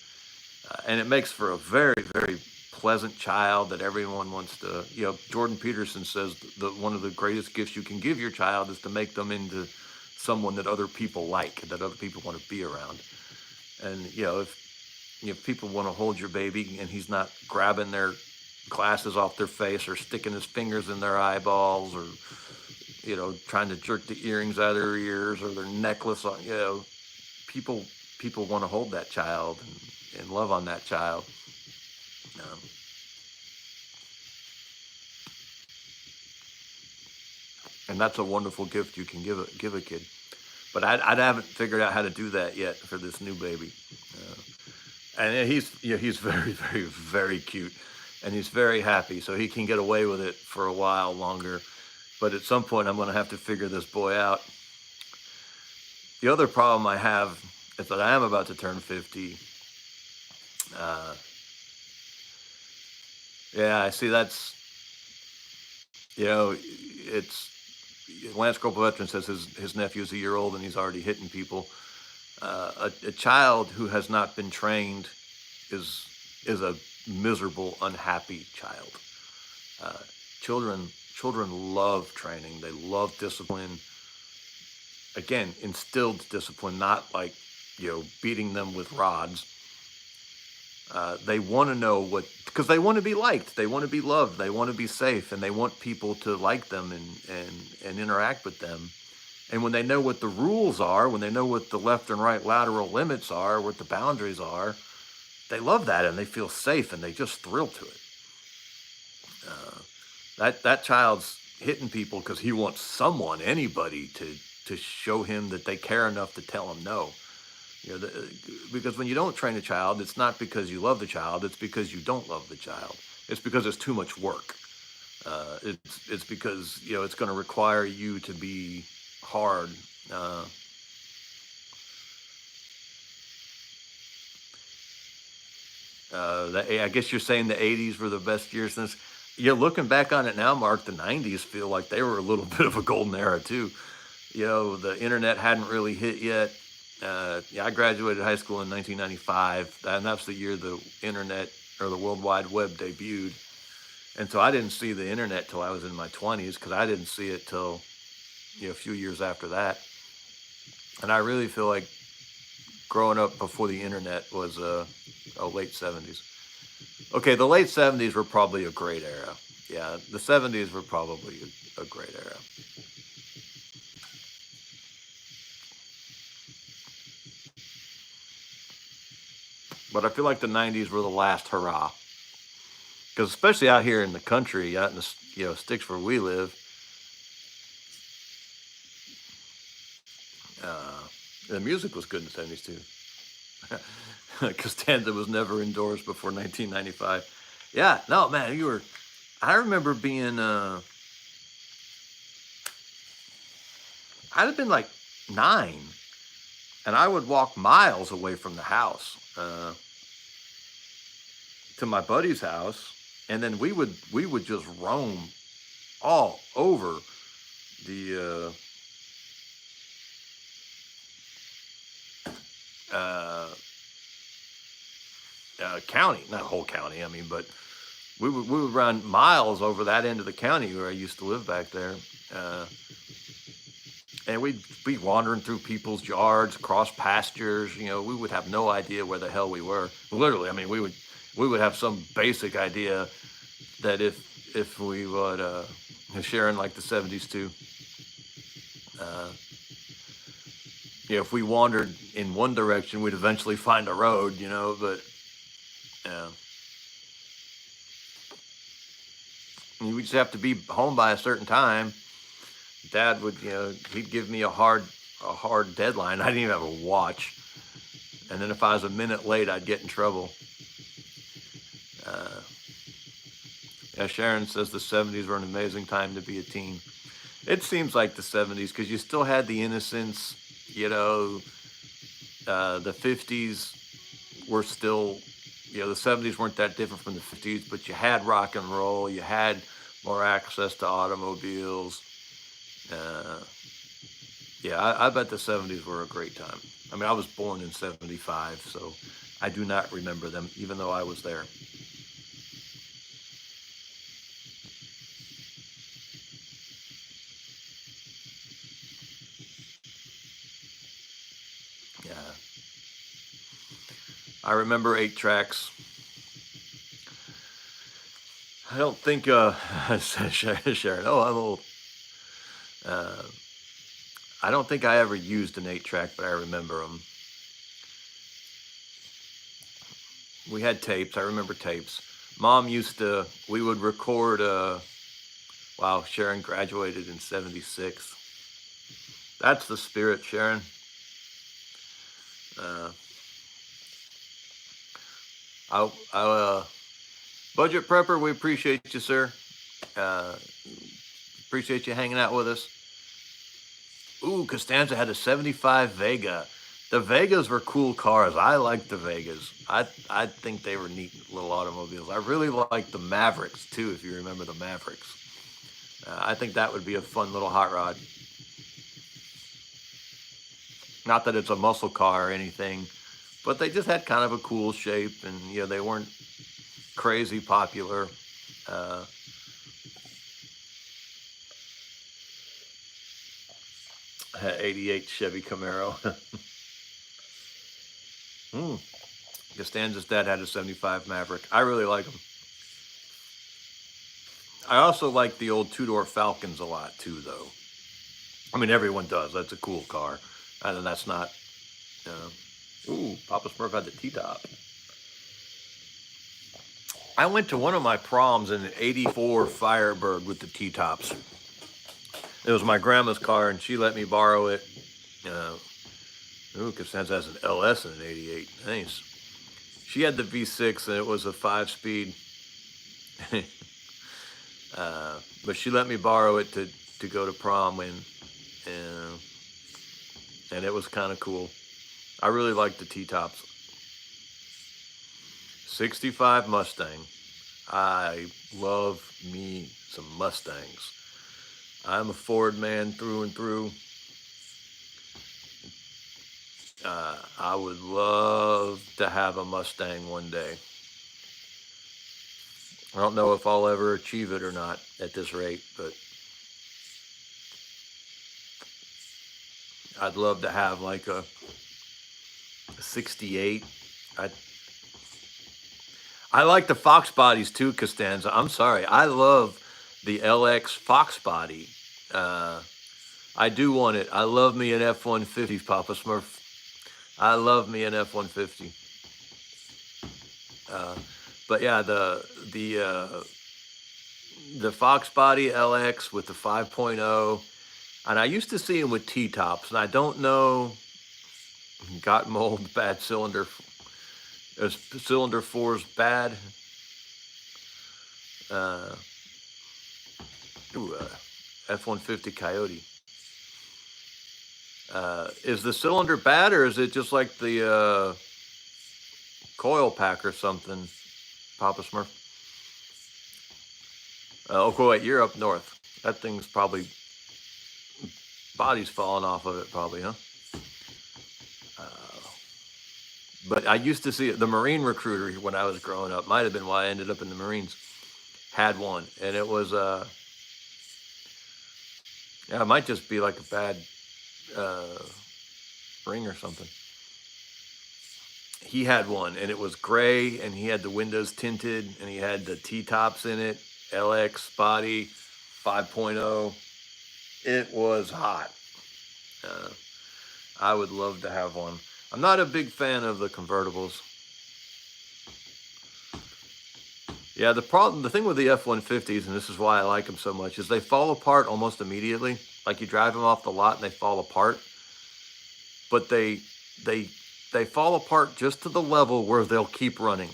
And it makes for a very, very pleasant child that everyone wants to. Jordan Peterson says that one of the greatest gifts you can give your child is to make them into someone that other people like, that other people want to be around. And if people want to hold your baby and he's not grabbing their glasses off their face, or sticking his fingers in their eyeballs, or trying to jerk the earrings out of their ears, or their necklace on, people want to hold that child and love on that child. And that's a wonderful gift you can give a kid. But I haven't figured out how to do that yet for this new baby. And he's very, very, very cute, and he's very happy, so he can get away with it for a while longer. But at some point, I'm going to have to figure this boy out. The other problem I have is that I am about to turn 50. I see that's, it's, Lance Corporal Veteran says his nephew's a year old and he's already hitting people. A child who has not been trained is a miserable, unhappy child. Children love training. They love discipline. Again, instilled discipline, not like beating them with rods. They want to know because they want to be liked, they want to be loved, they want to be safe, and they want people to like them and interact with them. And when they know what the rules are, when they know what the left and right lateral limits are, what the boundaries are, they love that and they feel safe and they just thrill to it. That child's hitting people because he wants someone, anybody, to show him that they care enough to tell him no. Because when you don't train a child, it's not because you love the child, it's because you don't love the child. It's because it's too much work. It's because it's going to require you to be hard. I guess you're saying the 80s were the best years since. Looking back on it now, Mark, the 90s feel like they were a little bit of a golden era too. The internet hadn't really hit yet. I graduated high school in 1995, and that's the year the internet or the World Wide Web debuted. And so I didn't see the internet till I was in my 20s, because I didn't see it till a few years after that. And I really feel like growing up before the internet was late 70s. Okay, the late 70s were probably a great era. Yeah, the 70s were probably a great era. But I feel like the 90s were the last hurrah. Because especially out here in the country, out in the sticks where we live, the music was good in the 70s too. Costanza was never indoors before 1995. Yeah, no, man, I remember being, I'd have been like 9, and I would walk miles away from the house to my buddy's house, and then we would just roam all over the county, not whole county, I mean, but we would run miles over that end of the county where I used to live back there. And we'd be wandering through people's yards, across pastures. We would have no idea where the hell we were. Literally, I mean, we would have some basic idea that if we would, Sharon, like the 70s too, if we wandered in one direction, we'd eventually find a road, but we just have to be home by a certain time. Dad would, he'd give me a hard deadline. I didn't even have a watch. And then if I was a minute late, I'd get in trouble. Sharon says the 70s were an amazing time to be a teen. It seems like the 70s because you still had the innocence, the 50s were still, the 70s weren't that different from the 50s, but you had rock and roll, you had more access to automobiles. I bet the 70s were a great time. I mean, I was born in 75, so I do not remember them, even though I was there. Yeah. I remember 8 tracks. I don't think, Sharon, oh, I'm old. I don't think I ever used an 8-track, but I remember them. We had tapes. I remember tapes. Mom we would record, wow, Sharon graduated in 76. That's the spirit, Sharon. Budget Prepper, we appreciate you, sir. Appreciate you hanging out with us. Ooh, Costanza had a 75 Vega. The Vegas were cool cars. I liked the Vegas. I think they were neat little automobiles. I really liked the Mavericks, too, if you remember the Mavericks. I think that would be a fun little hot rod. Not that it's a muscle car or anything, but they just had kind of a cool shape, and they weren't crazy popular. 88 Chevy Camaro. Costanza's dad had a 75 Maverick. I really like them. I also like the old 2-door Falcons a lot too, though. I mean, everyone does. That's a cool car. And that's not... Ooh, Papa Smurf had the T-top. I went to one of my proms in an '84 Firebird with the T-tops. It was my grandma's car, and she let me borrow it. Uh, Costanza has an LS and an '88. Nice. She had the V6, and it was a 5-speed. But she let me borrow it to go to prom in, and it was kind of cool. I really liked the T-tops. 65 Mustang. I love me some Mustangs. I'm a Ford man through and through. I would love to have a Mustang one day. I don't know if I'll ever achieve it or not at this rate, but I'd love to have like a 68. I like the Fox bodies too, Costanza. I'm sorry. I love the LX Fox body. I do want it. I love me an F-150, Papa Smurf. I love me an F-150. But yeah, the Fox body LX with the 5.0, and I used to see them with T-tops, and I don't know, got mold, bad cylinder. Cylinder 4's bad. F-150 Coyote. Is the cylinder bad, or is it just like the coil pack or something, Papa Smurf? Oh, wait, you're up north. That thing's probably, body's falling off of it probably, huh? But I used to see it. The Marine Recruiter when I was growing up, might have been why I ended up in the Marines, had one. And it was, yeah, it might just be like a bad ring or something. He had one, and it was gray, and he had the windows tinted, and he had the T-tops in it, LX body, 5.0. It was hot. I would love to have one. I'm not a big fan of the convertibles. Yeah, the thing with the F-150s, and this is why I like them so much, is they fall apart almost immediately. Like you drive them off the lot and they fall apart. But they fall apart just to the level where they'll keep running.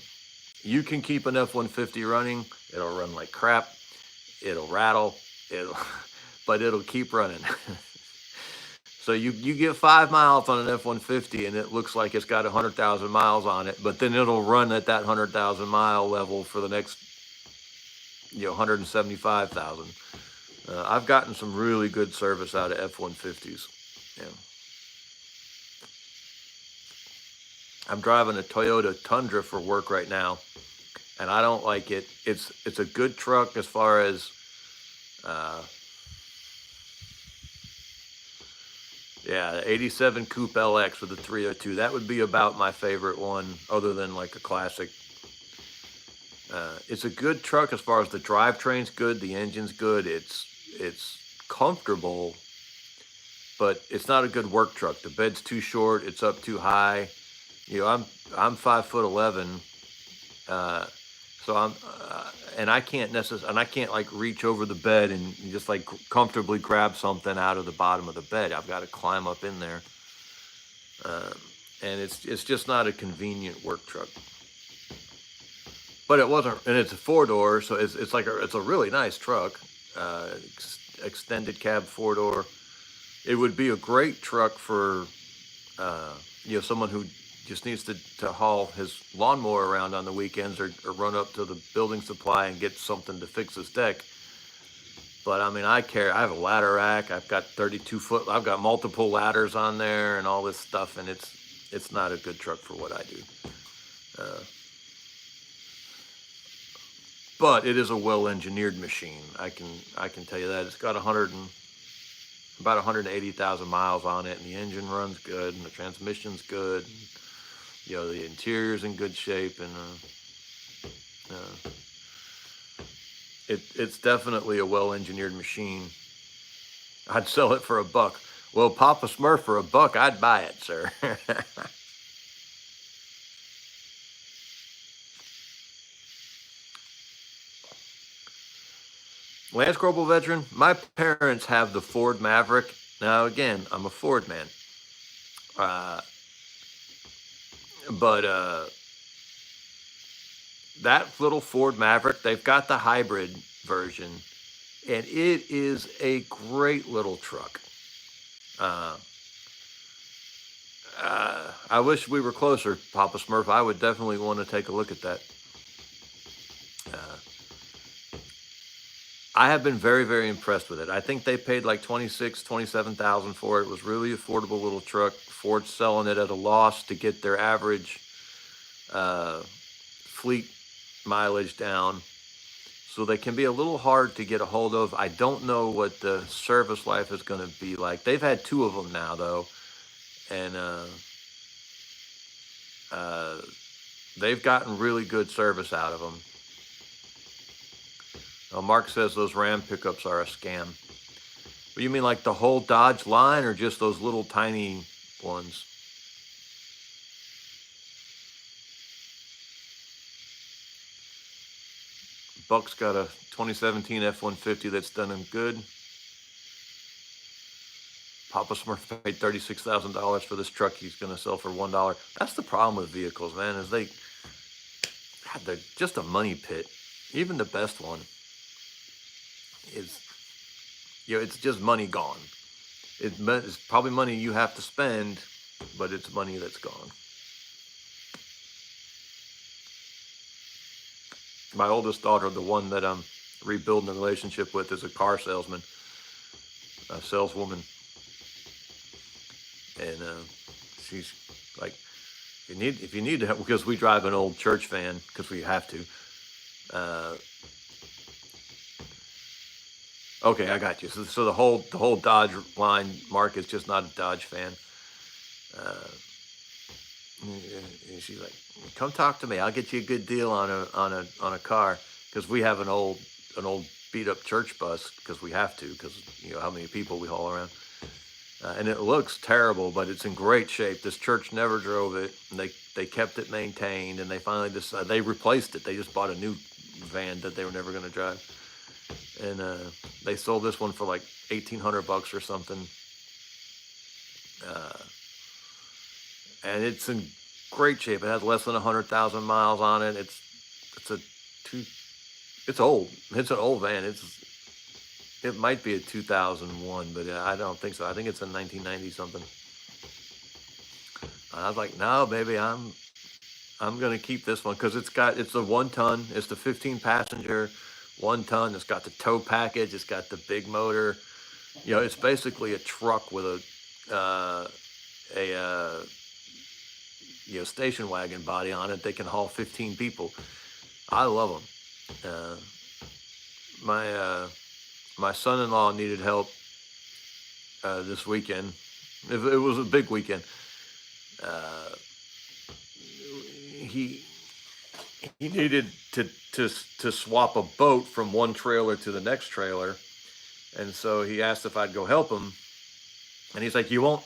You can keep an F-150 running. It'll run like crap. It'll rattle. But it'll keep running. So you get 5 miles on an F-150 and it looks like it's got 100,000 miles on it, but then it'll run at that 100,000 mile level for the next, 175,000. I've gotten some really good service out of F-150s. Yeah. I'm driving a Toyota Tundra for work right now, and I don't like it. It's a good truck as far as, yeah, the 87 Coupe LX with the 302. That would be about my favorite one, other than like a classic. It's a good truck as far as the drivetrain's good, the engine's good. It's comfortable, but it's not a good work truck. The bed's too short. It's up too high. I'm 5'11", so and I can't like reach over the bed and just like comfortably grab something out of the bottom of the bed. I've got to climb up in there, and it's just not a convenient work truck. But it wasn't, and it's a 4-door, so it's a really nice truck, extended cab 4-door. It would be a great truck for someone who just needs to haul his lawnmower around on the weekends, or run up to the building supply and get something to fix his deck. But I mean, I have a ladder rack. I've got 32-foot. I've got multiple ladders on there and all this stuff, and it's not a good truck for what I do. But it is a well-engineered machine. I can tell you that. It's got about 180,000 miles on it, and the engine runs good, and the transmission's good. The interior's in good shape, and it's definitely a well-engineered machine. I'd sell it for $1. Well, Papa Smurf, for $1, I'd buy it, sir. Lance Corporal veteran. My parents have the Ford Maverick. Now, again, I'm a Ford man. Uh, but that little Ford Maverick, they've got the hybrid version, and it is a great little truck. Uh, I wish we were closer, Papa Smurf. I would definitely want to take a look at that. Uh, I have been very, very impressed with it. I think they paid like 27,000 for it. It was really affordable little truck. Ford's selling it at a loss to get their average fleet mileage down. So they can be a little hard to get a hold of. I don't know what the service life is going to be like. They've had 2 of them now, though. And they've gotten really good service out of them. Mark says those Ram pickups are a scam. But you mean like the whole Dodge line or just those little tiny ones? Buck's got a 2017 F-150 that's done him good. Papa Smurf paid $36,000 for this truck he's going to sell for $1. That's the problem with vehicles, man, is they're just a money pit. Even the best one is, it's just money gone. It's probably money you have to spend, but it's money that's gone. My oldest daughter, the one that I'm rebuilding a relationship with, is a car salesman, a saleswoman. And she's like, if you need to help, because we drive an old church van, because we have to. Okay, I got you. So the whole Dodge line, Mark is just not a Dodge fan. And she's like, "Come talk to me. I'll get you a good deal on a car," because we have an old beat up church bus, because we have to, because how many people we haul around. And it looks terrible, but it's in great shape. This church never drove it, and they kept it maintained, and they finally decided they replaced it. They just bought a new van that they were never going to drive, and they sold this one for like $1,800 or something. And it's in great shape. It has less than 100,000 miles on it. It's old. It's an old van. It might be a 2001, but I don't think so. I think it's a 1990 something. I was like, no, baby, I'm gonna keep this one, because it's a 1 ton. It's the 15 passenger 1 ton. It's got the tow package. It's got the big motor. It's basically a truck with a station wagon body on it. They can haul 15 people. I love them. My son-in-law needed help this weekend. It was a big weekend. He needed to swap a boat from one trailer to the next trailer, and so he asked if I'd go help him. And he's like, "You won't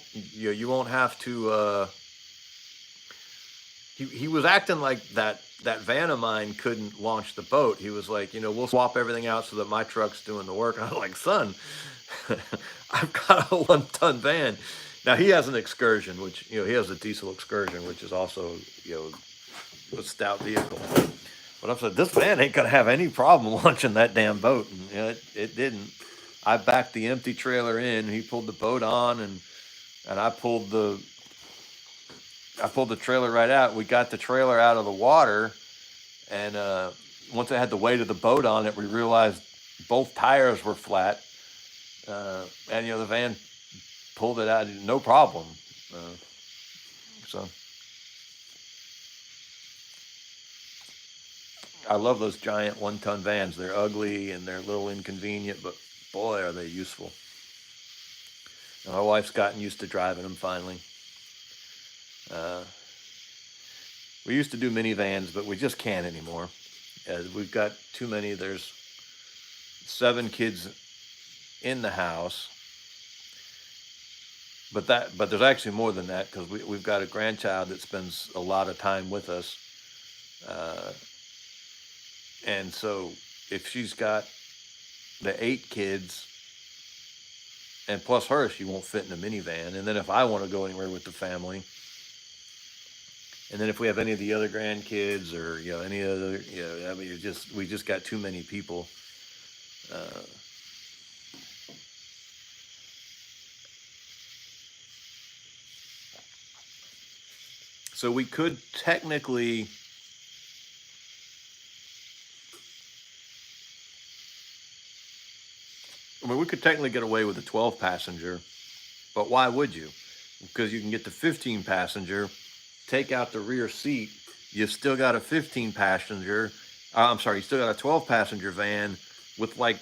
have to." He was acting like that van of mine couldn't launch the boat. He was like, "We'll swap everything out so that my truck's doing the work." And I was like, "Son, I've got a 1 ton van." Now he has an Excursion, which he has a diesel Excursion, which is also a stout vehicle. But I'm saying, this van ain't gonna have any problem launching that damn boat, and it didn't. I backed the empty trailer in. He pulled the boat on, and I pulled the trailer right out. We got the trailer out of the water, and once I had the weight of the boat on it, we realized both tires were flat, and the van pulled it out no problem. So I love those giant 1 ton vans. They're ugly and they're a little inconvenient, but boy, are they useful. And my wife's gotten used to driving them finally. We used to do minivans, but we just can't anymore. We've got too many. There's 7 kids in the house, but there's actually more than that, because we've got a grandchild that spends a lot of time with us, and so if she's got the 8 kids, and plus her, she won't fit in a minivan. And then if I want to go anywhere with the family, and then if we have any of the other grandkids or any other, I mean, we just got too many people. Uh, so we could technically. I mean, we could technically get away with a 12 passenger, but why would you? Because you can get the 15 passenger, take out the rear seat, you've still got a 15 passenger, I'm sorry, you still got a 12 passenger van with like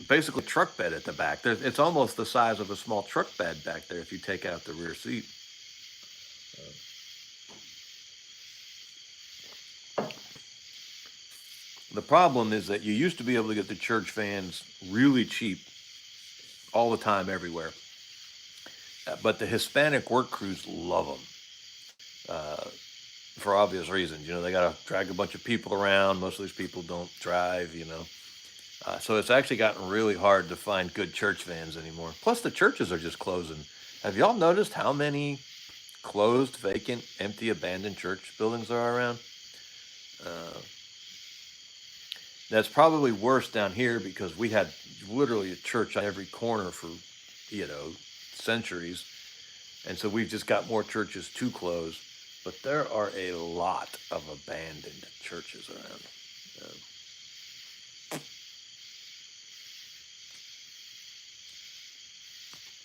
basically a truck bed at the back. It's almost the size of a small truck bed back there if you take out the rear seat. The problem is that you used to be able to get the church vans really cheap all the time everywhere. But the Hispanic work crews love them for obvious reasons. They got to drag a bunch of people around. Most of these people don't drive, so it's actually gotten really hard to find good church vans anymore. Plus, the churches are just closing. Have y'all noticed how many closed, vacant, empty, abandoned church buildings there are around? That's probably worse down here because we had literally a church on every corner for, centuries. And so we've just got more churches to close. But there are a lot of abandoned churches around.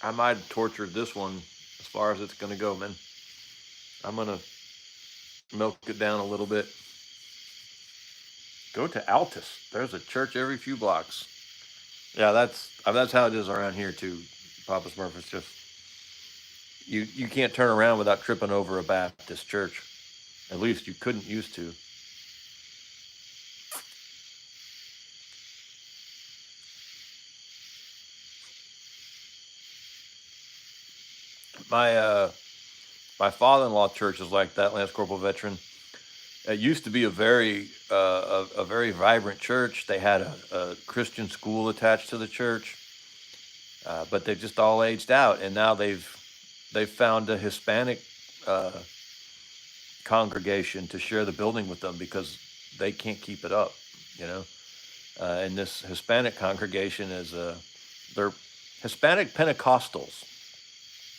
I might have tortured this one as far as it's going to go, man. I'm going to milk it down a little bit. Go to Altus. There's a church every few blocks. Yeah, that's how it is around here too, Papa Smurf. It's just you can't turn around without tripping over a Baptist church. At least you couldn't used to. My father-in-law church is like that, Lance Corporal veteran. It used to be a very vibrant church. They had a Christian school attached to the church, but they've just all aged out, and now they've found a Hispanic congregation to share the building with them because they can't keep it up, and this Hispanic congregation is they're Hispanic Pentecostals.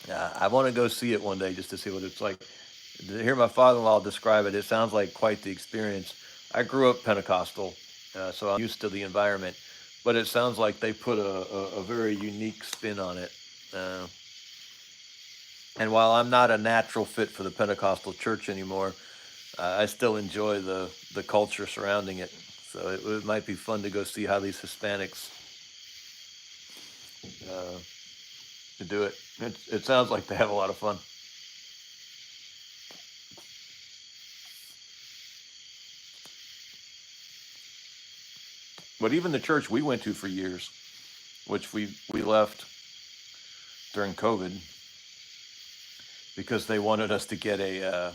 I want to go see it one day just to see what it's like. To hear my father-in-law describe it, it sounds like quite the experience. I grew up Pentecostal, so I'm used to the environment, but it sounds like they put a very unique spin on it. And while I'm not a natural fit for the Pentecostal church anymore, I still enjoy the culture surrounding it. So it might be fun to go see how these Hispanics do it. It sounds like they have a lot of fun. But even the church we went to for years, which we left during COVID because they wanted us to get a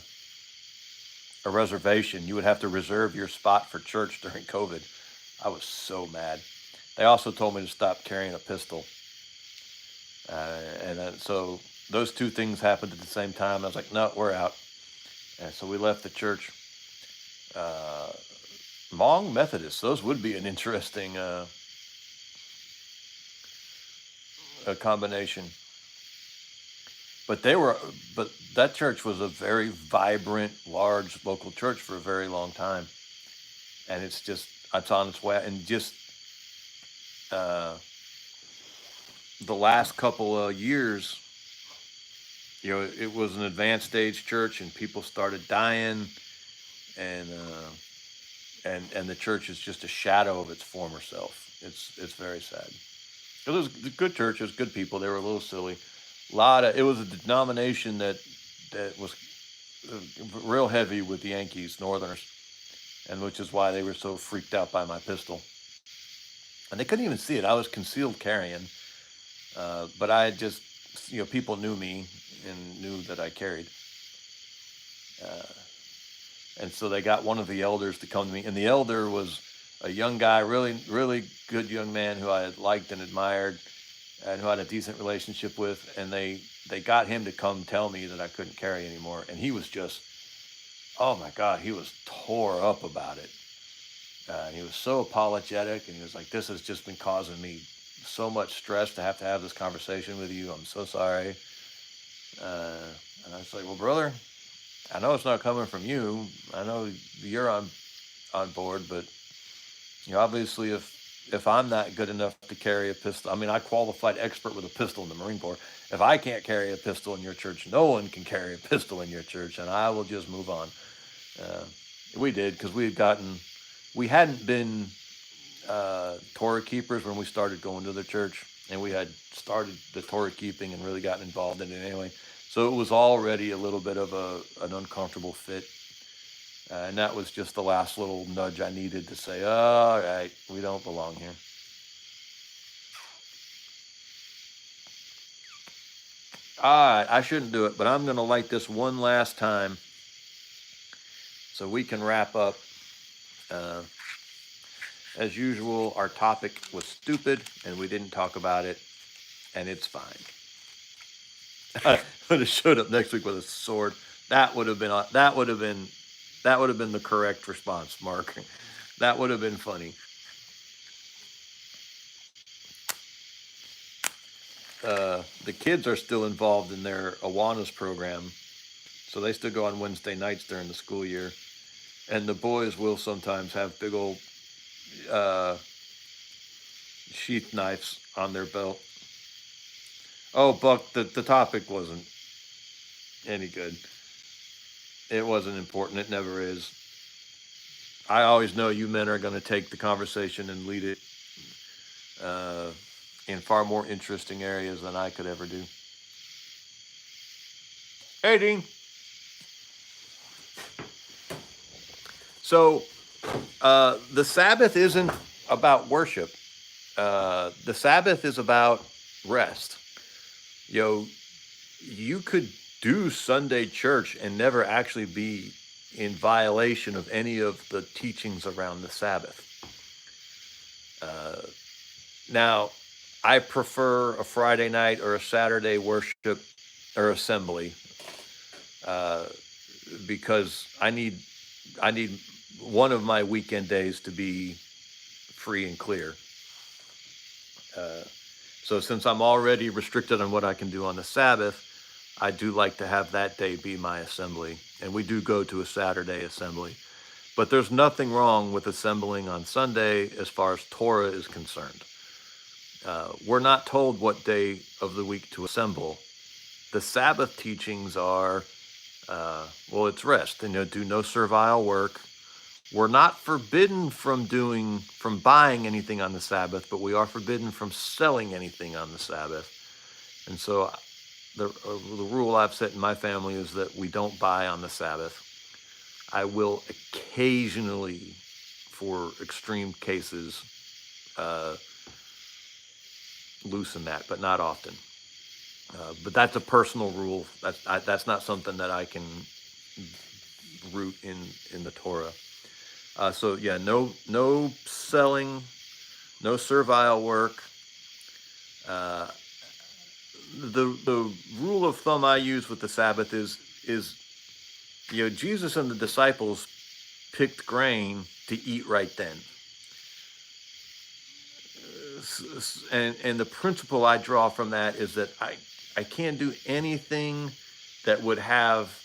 reservation. You would have to reserve your spot for church during COVID. I was so mad. They also told me to stop carrying a pistol. So those two things happened at the same time. I was like, no, we're out. And so we left the church. Hmong Methodists, those would be an interesting a combination. But that church was a very vibrant, large local church for a very long time. And it's on its way. And just the last couple of years, it was an advanced stage church and people started dying, and the church is just a shadow of its former self. It's very sad. It was a good church. It was good people. They were a little silly. It was a denomination that was real heavy with the Yankees, Northerners, and which is why they were so freaked out by my pistol. And they couldn't even see it. I was concealed carrying, but I just, people knew me and knew that I carried. And so they got one of the elders to come to me, and the elder was a young guy, really, really good young man who I had liked and admired and who I had a decent relationship with. And they got him to come tell me that I couldn't carry anymore. And he was just, oh my God, he was tore up about it. And he was so apologetic. And he was like, this has just been causing me so much stress to have this conversation with you. I'm so sorry. And I was like, well, brother, I know it's not coming from you. I know you're on board, but obviously, if I'm not good enough to carry a pistol, I mean, I qualified expert with a pistol in the Marine Corps. If I can't carry a pistol in your church, no one can carry a pistol in your church, and I will just move on. We did, because we hadn't been Torah keepers when we started going to the church, and we had started the Torah keeping and really gotten involved in it anyway. So it was already a little bit of an uncomfortable fit. And that was just the last little nudge I needed to say, all right, we don't belong here. All right, I shouldn't do it, but I'm going to light this one last time so we can wrap up. As usual, our topic was stupid, and we didn't talk about it, and it's fine. I would have showed up next week with a sword. That would have been the correct response, Mark. That would have been funny. The kids are still involved in their Awanas program, so they still go on Wednesday nights during the school year. And the boys will sometimes have big old sheath knives on their belt. Oh, Buck, the topic wasn't any good. It wasn't important. It never is. I always know you men are going to take the conversation and lead it in far more interesting areas than I could ever do. Hey, Dean. So the Sabbath isn't about worship. The Sabbath is about rest. You could do Sunday church and never actually be in violation of any of the teachings around the Sabbath. Now, I prefer a Friday night or a Saturday worship or assembly because I need one of my weekend days to be free and clear. So since I'm already restricted on what I can do on the Sabbath, I do like to have that day be my assembly. And we do go to a Saturday assembly. But there's nothing wrong with assembling on Sunday as far as Torah is concerned. We're not told what day of the week to assemble. The Sabbath teachings are, it's rest. Do no servile work. We're not forbidden from buying anything on the Sabbath, but we are forbidden from selling anything on the Sabbath. And so the rule I've set in my family is that we don't buy on the Sabbath. I will occasionally, for extreme cases, loosen that, but not often. But that's a personal rule. That's not something that I can root in the Torah. So yeah, no selling, no servile work. The rule of thumb I use with the Sabbath is Jesus and the disciples picked grain to eat right then. And the principle I draw from that is that I can't do anything that would have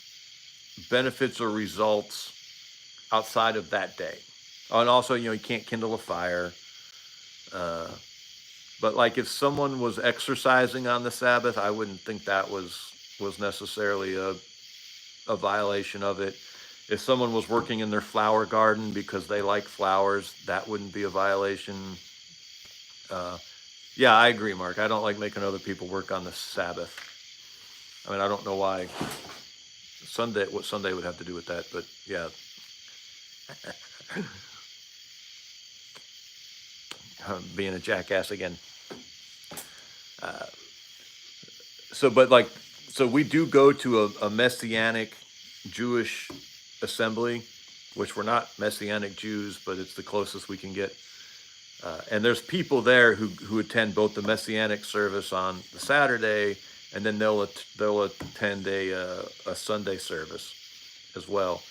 benefits or results outside of that day. Oh, and also, you can't kindle a fire. But like if someone was exercising on the Sabbath, I wouldn't think that was necessarily a violation of it. If someone was working in their flower garden because they like flowers, that wouldn't be a violation. Yeah, I agree, Mark. I don't like making other people work on the Sabbath. I mean, I don't know why what Sunday would have to do with that, but yeah. Being a jackass again. So we do go to a Messianic Jewish assembly, which we're not Messianic Jews, but it's the closest we can get. And there's people there who attend both the Messianic service on the Saturday, and then they'll attend a Sunday service as well.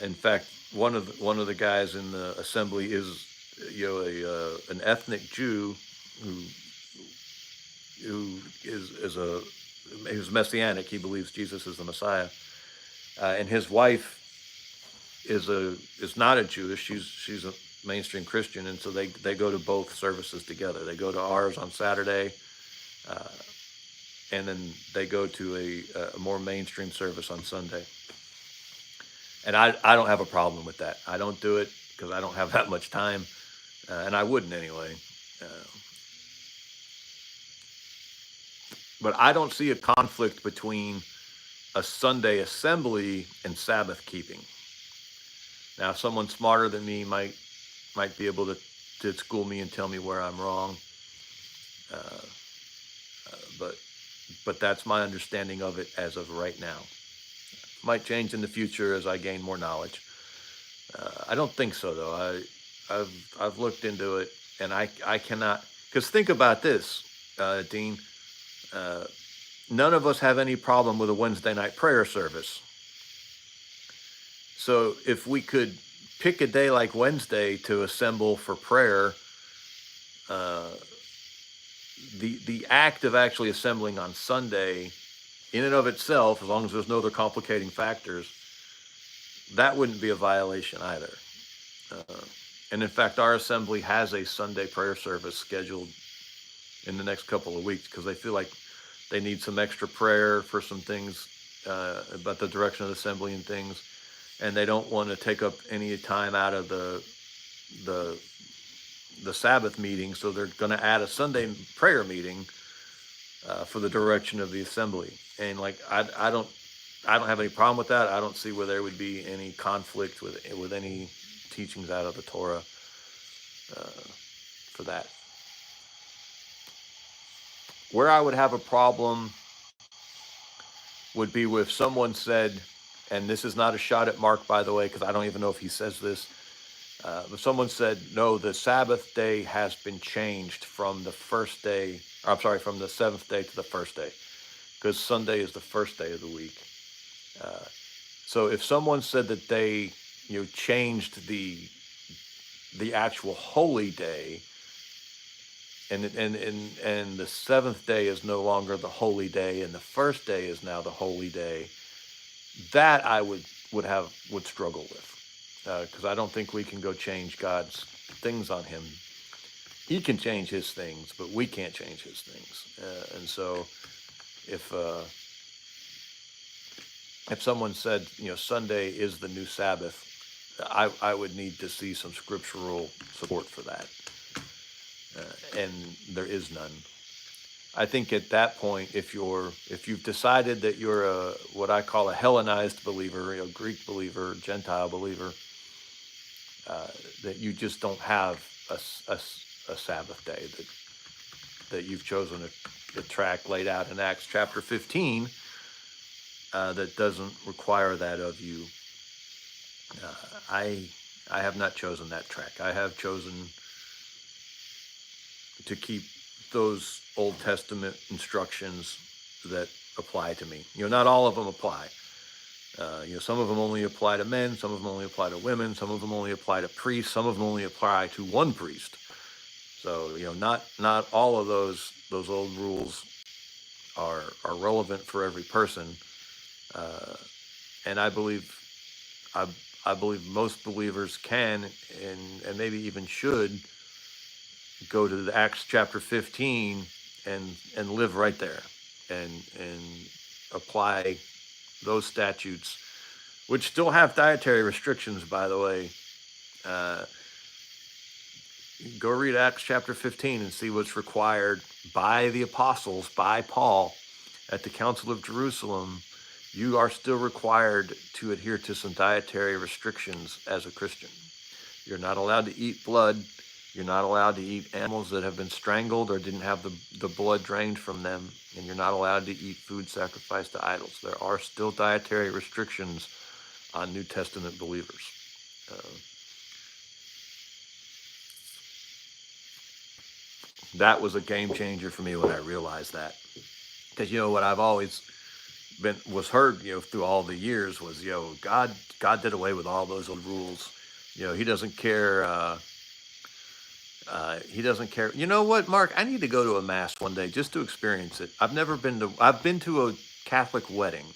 In fact, one of the guys in the assembly is, an ethnic Jew who is Messianic. He believes Jesus is the Messiah, and his wife is not a Jewish. She's a mainstream Christian, and so they go to both services together. They go to ours on Saturday, and then they go to a more mainstream service on Sunday. And I don't have a problem with that. I don't do it because I don't have that much time, and I wouldn't anyway. But I don't see a conflict between a Sunday assembly and Sabbath keeping. Now, someone smarter than me might be able to school me and tell me where I'm wrong. But that's my understanding of it as of right now. Might change in the future as I gain more knowledge. I don't think so, though. I've looked into it, and I cannot, because think about this, Dean. None of us have any problem with a Wednesday night prayer service. So if we could pick a day like Wednesday to assemble for prayer, the act of actually assembling on Sunday, in and of itself, as long as there's no other complicating factors, that wouldn't be a violation either. And in fact, our assembly has a Sunday prayer service scheduled in the next couple of weeks because they feel like they need some extra prayer for some things about the direction of the assembly and things, and they don't want to take up any time out of the Sabbath meeting, so they're going to add a Sunday prayer meeting for the direction of the assembly. And like I don't have any problem with that. I don't see where there would be any conflict with any teachings out of the Torah for that. Where I would have a problem would be if someone said, and this is not a shot at Mark, by the way, because I don't even know if he says this, but someone said, no, the Sabbath day has been changed from the first day, from the seventh day to the first day, because Sunday is the first day of the week. So if someone said that they, changed the actual holy day, and the seventh day is no longer the holy day, and the first day is now the holy day, that I would struggle with, because I don't think we can go change God's things on him. He can change his things, but we can't change his things. And so if someone said, Sunday is the new Sabbath, I would need to see some scriptural support for that. And there is none. I think at that point, if you've decided that you're what I call a Hellenized believer, a Greek believer, Gentile believer, that you just don't have a Sabbath day, that you've chosen the track laid out in Acts chapter 15 that doesn't require that of you. I have not chosen that track. I have chosen to keep those Old Testament instructions that apply to me. Not all of them apply. Some of them only apply to men, some of them only apply to women, some of them only apply to priests, some of them only apply to one priest. So, not all of those old rules are relevant for every person. And I believe most believers can and maybe even should go to the Acts chapter 15 and live right there and apply those statutes, which still have dietary restrictions, by the way. Go read Acts chapter 15 and see what's required by the apostles, by Paul, at the Council of Jerusalem. You are still required to adhere to some dietary restrictions as a Christian. You're not allowed to eat blood. You're not allowed to eat animals that have been strangled or didn't have the blood drained from them. And you're not allowed to eat food sacrificed to idols. There are still dietary restrictions on New Testament believers. That was a game changer for me when I realized that. Because what I've always was heard through all the years was God did away with all those old rules. He doesn't care. He doesn't care. You know what, Mark? I need to go to a mass one day just to experience it. I've been to a Catholic wedding,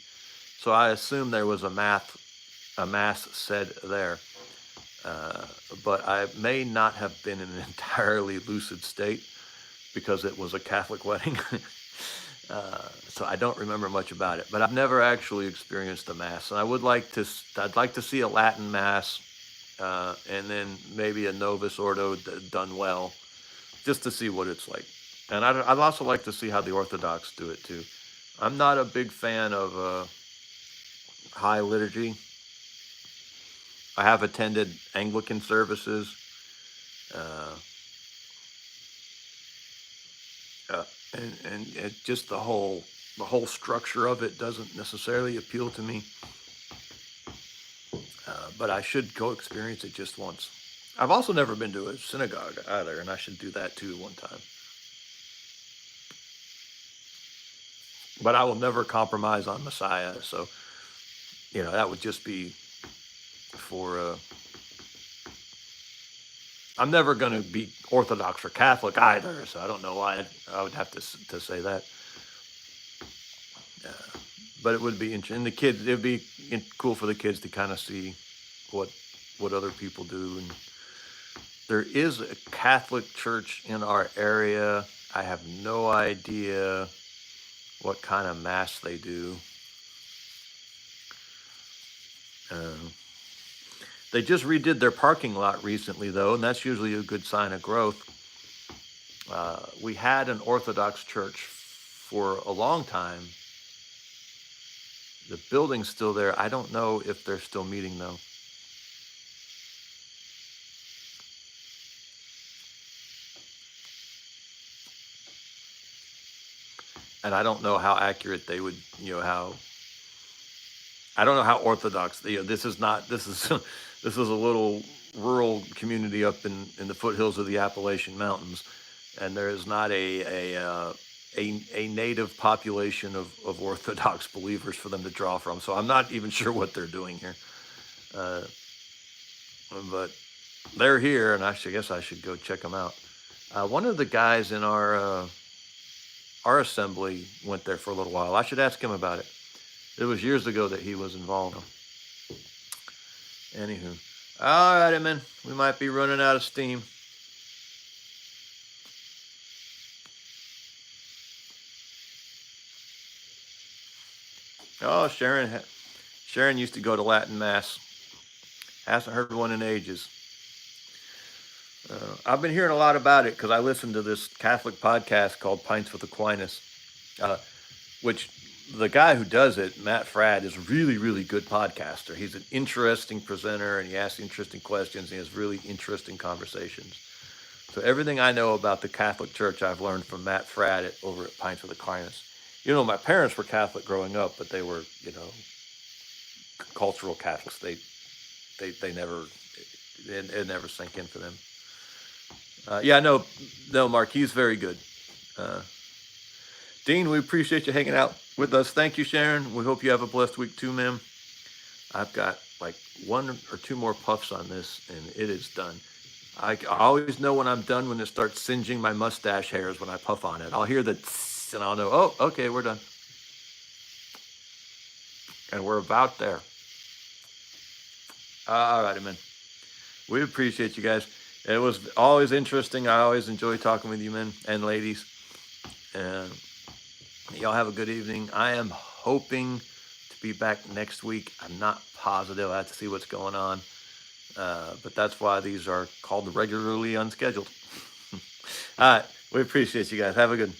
so I assume there was a mass said there. But I may not have been in an entirely lucid state because it was a Catholic wedding. So I don't remember much about it, but I've never actually experienced a mass, and I'd like to see a Latin mass, and then maybe a Novus Ordo done well, just to see what it's like. And I'd also like to see how the Orthodox do it too. I'm not a big fan of high liturgy. I have attended Anglican services, and just the whole structure of it doesn't necessarily appeal to me. But I should go experience it just once. I've also never been to a synagogue either, and I should do that too one time. But I will never compromise on Messiah, so that would just be for. I'm never going to be Orthodox or Catholic either, so I don't know why I would have to say that. But it would be interesting. It'd be cool for the kids to kind of see what other people do. And there is a Catholic church in our area. I have no idea what kind of mass they do. They just redid their parking lot recently, though, and that's usually a good sign of growth. We had an Orthodox church for a long time. The building's still there. I don't know if they're still meeting, though. And I don't know how accurate they would, I don't know how Orthodox. This is this is a little rural community up in the foothills of the Appalachian Mountains, and there is not a native population of Orthodox believers for them to draw from. So I'm not even sure what they're doing here, but they're here, and I guess I should go check them out. One of the guys in our assembly went there for a little while. I should ask him about it. It was years ago that he was involved. Anywho. All righty, man. We might be running out of steam. Oh, Sharon used to go to Latin Mass. Hasn't heard one in ages. I've been hearing a lot about it because I listened to this Catholic podcast called Pints with Aquinas, which the guy who does it, Matt Fradd, is a really, really good podcaster. He's an interesting presenter, and he asks interesting questions, and he has really interesting conversations. So everything I know about the Catholic Church, I've learned from Matt Fradd over at Pints with Aquinas. My parents were Catholic growing up, but they were, cultural Catholics. They never, it never sank in for them. No, Mark, he's very good. Dean, we appreciate you hanging out with us. Thank you, Sharon. We hope you have a blessed week too, ma'am. I've got like 1 or 2 more puffs on this, and it is done. I always know when I'm done when it starts singeing my mustache hairs when I puff on it. I'll hear the tss, and I'll know, oh, okay, we're done. And we're about there. All righty, man. We appreciate you guys. It was always interesting. I always enjoy talking with you men and ladies. And y'all have a good evening. I am hoping to be back next week. I'm not positive. I have to see what's going on. But that's why these are called regularly unscheduled. All right. We appreciate you guys. Have a good one.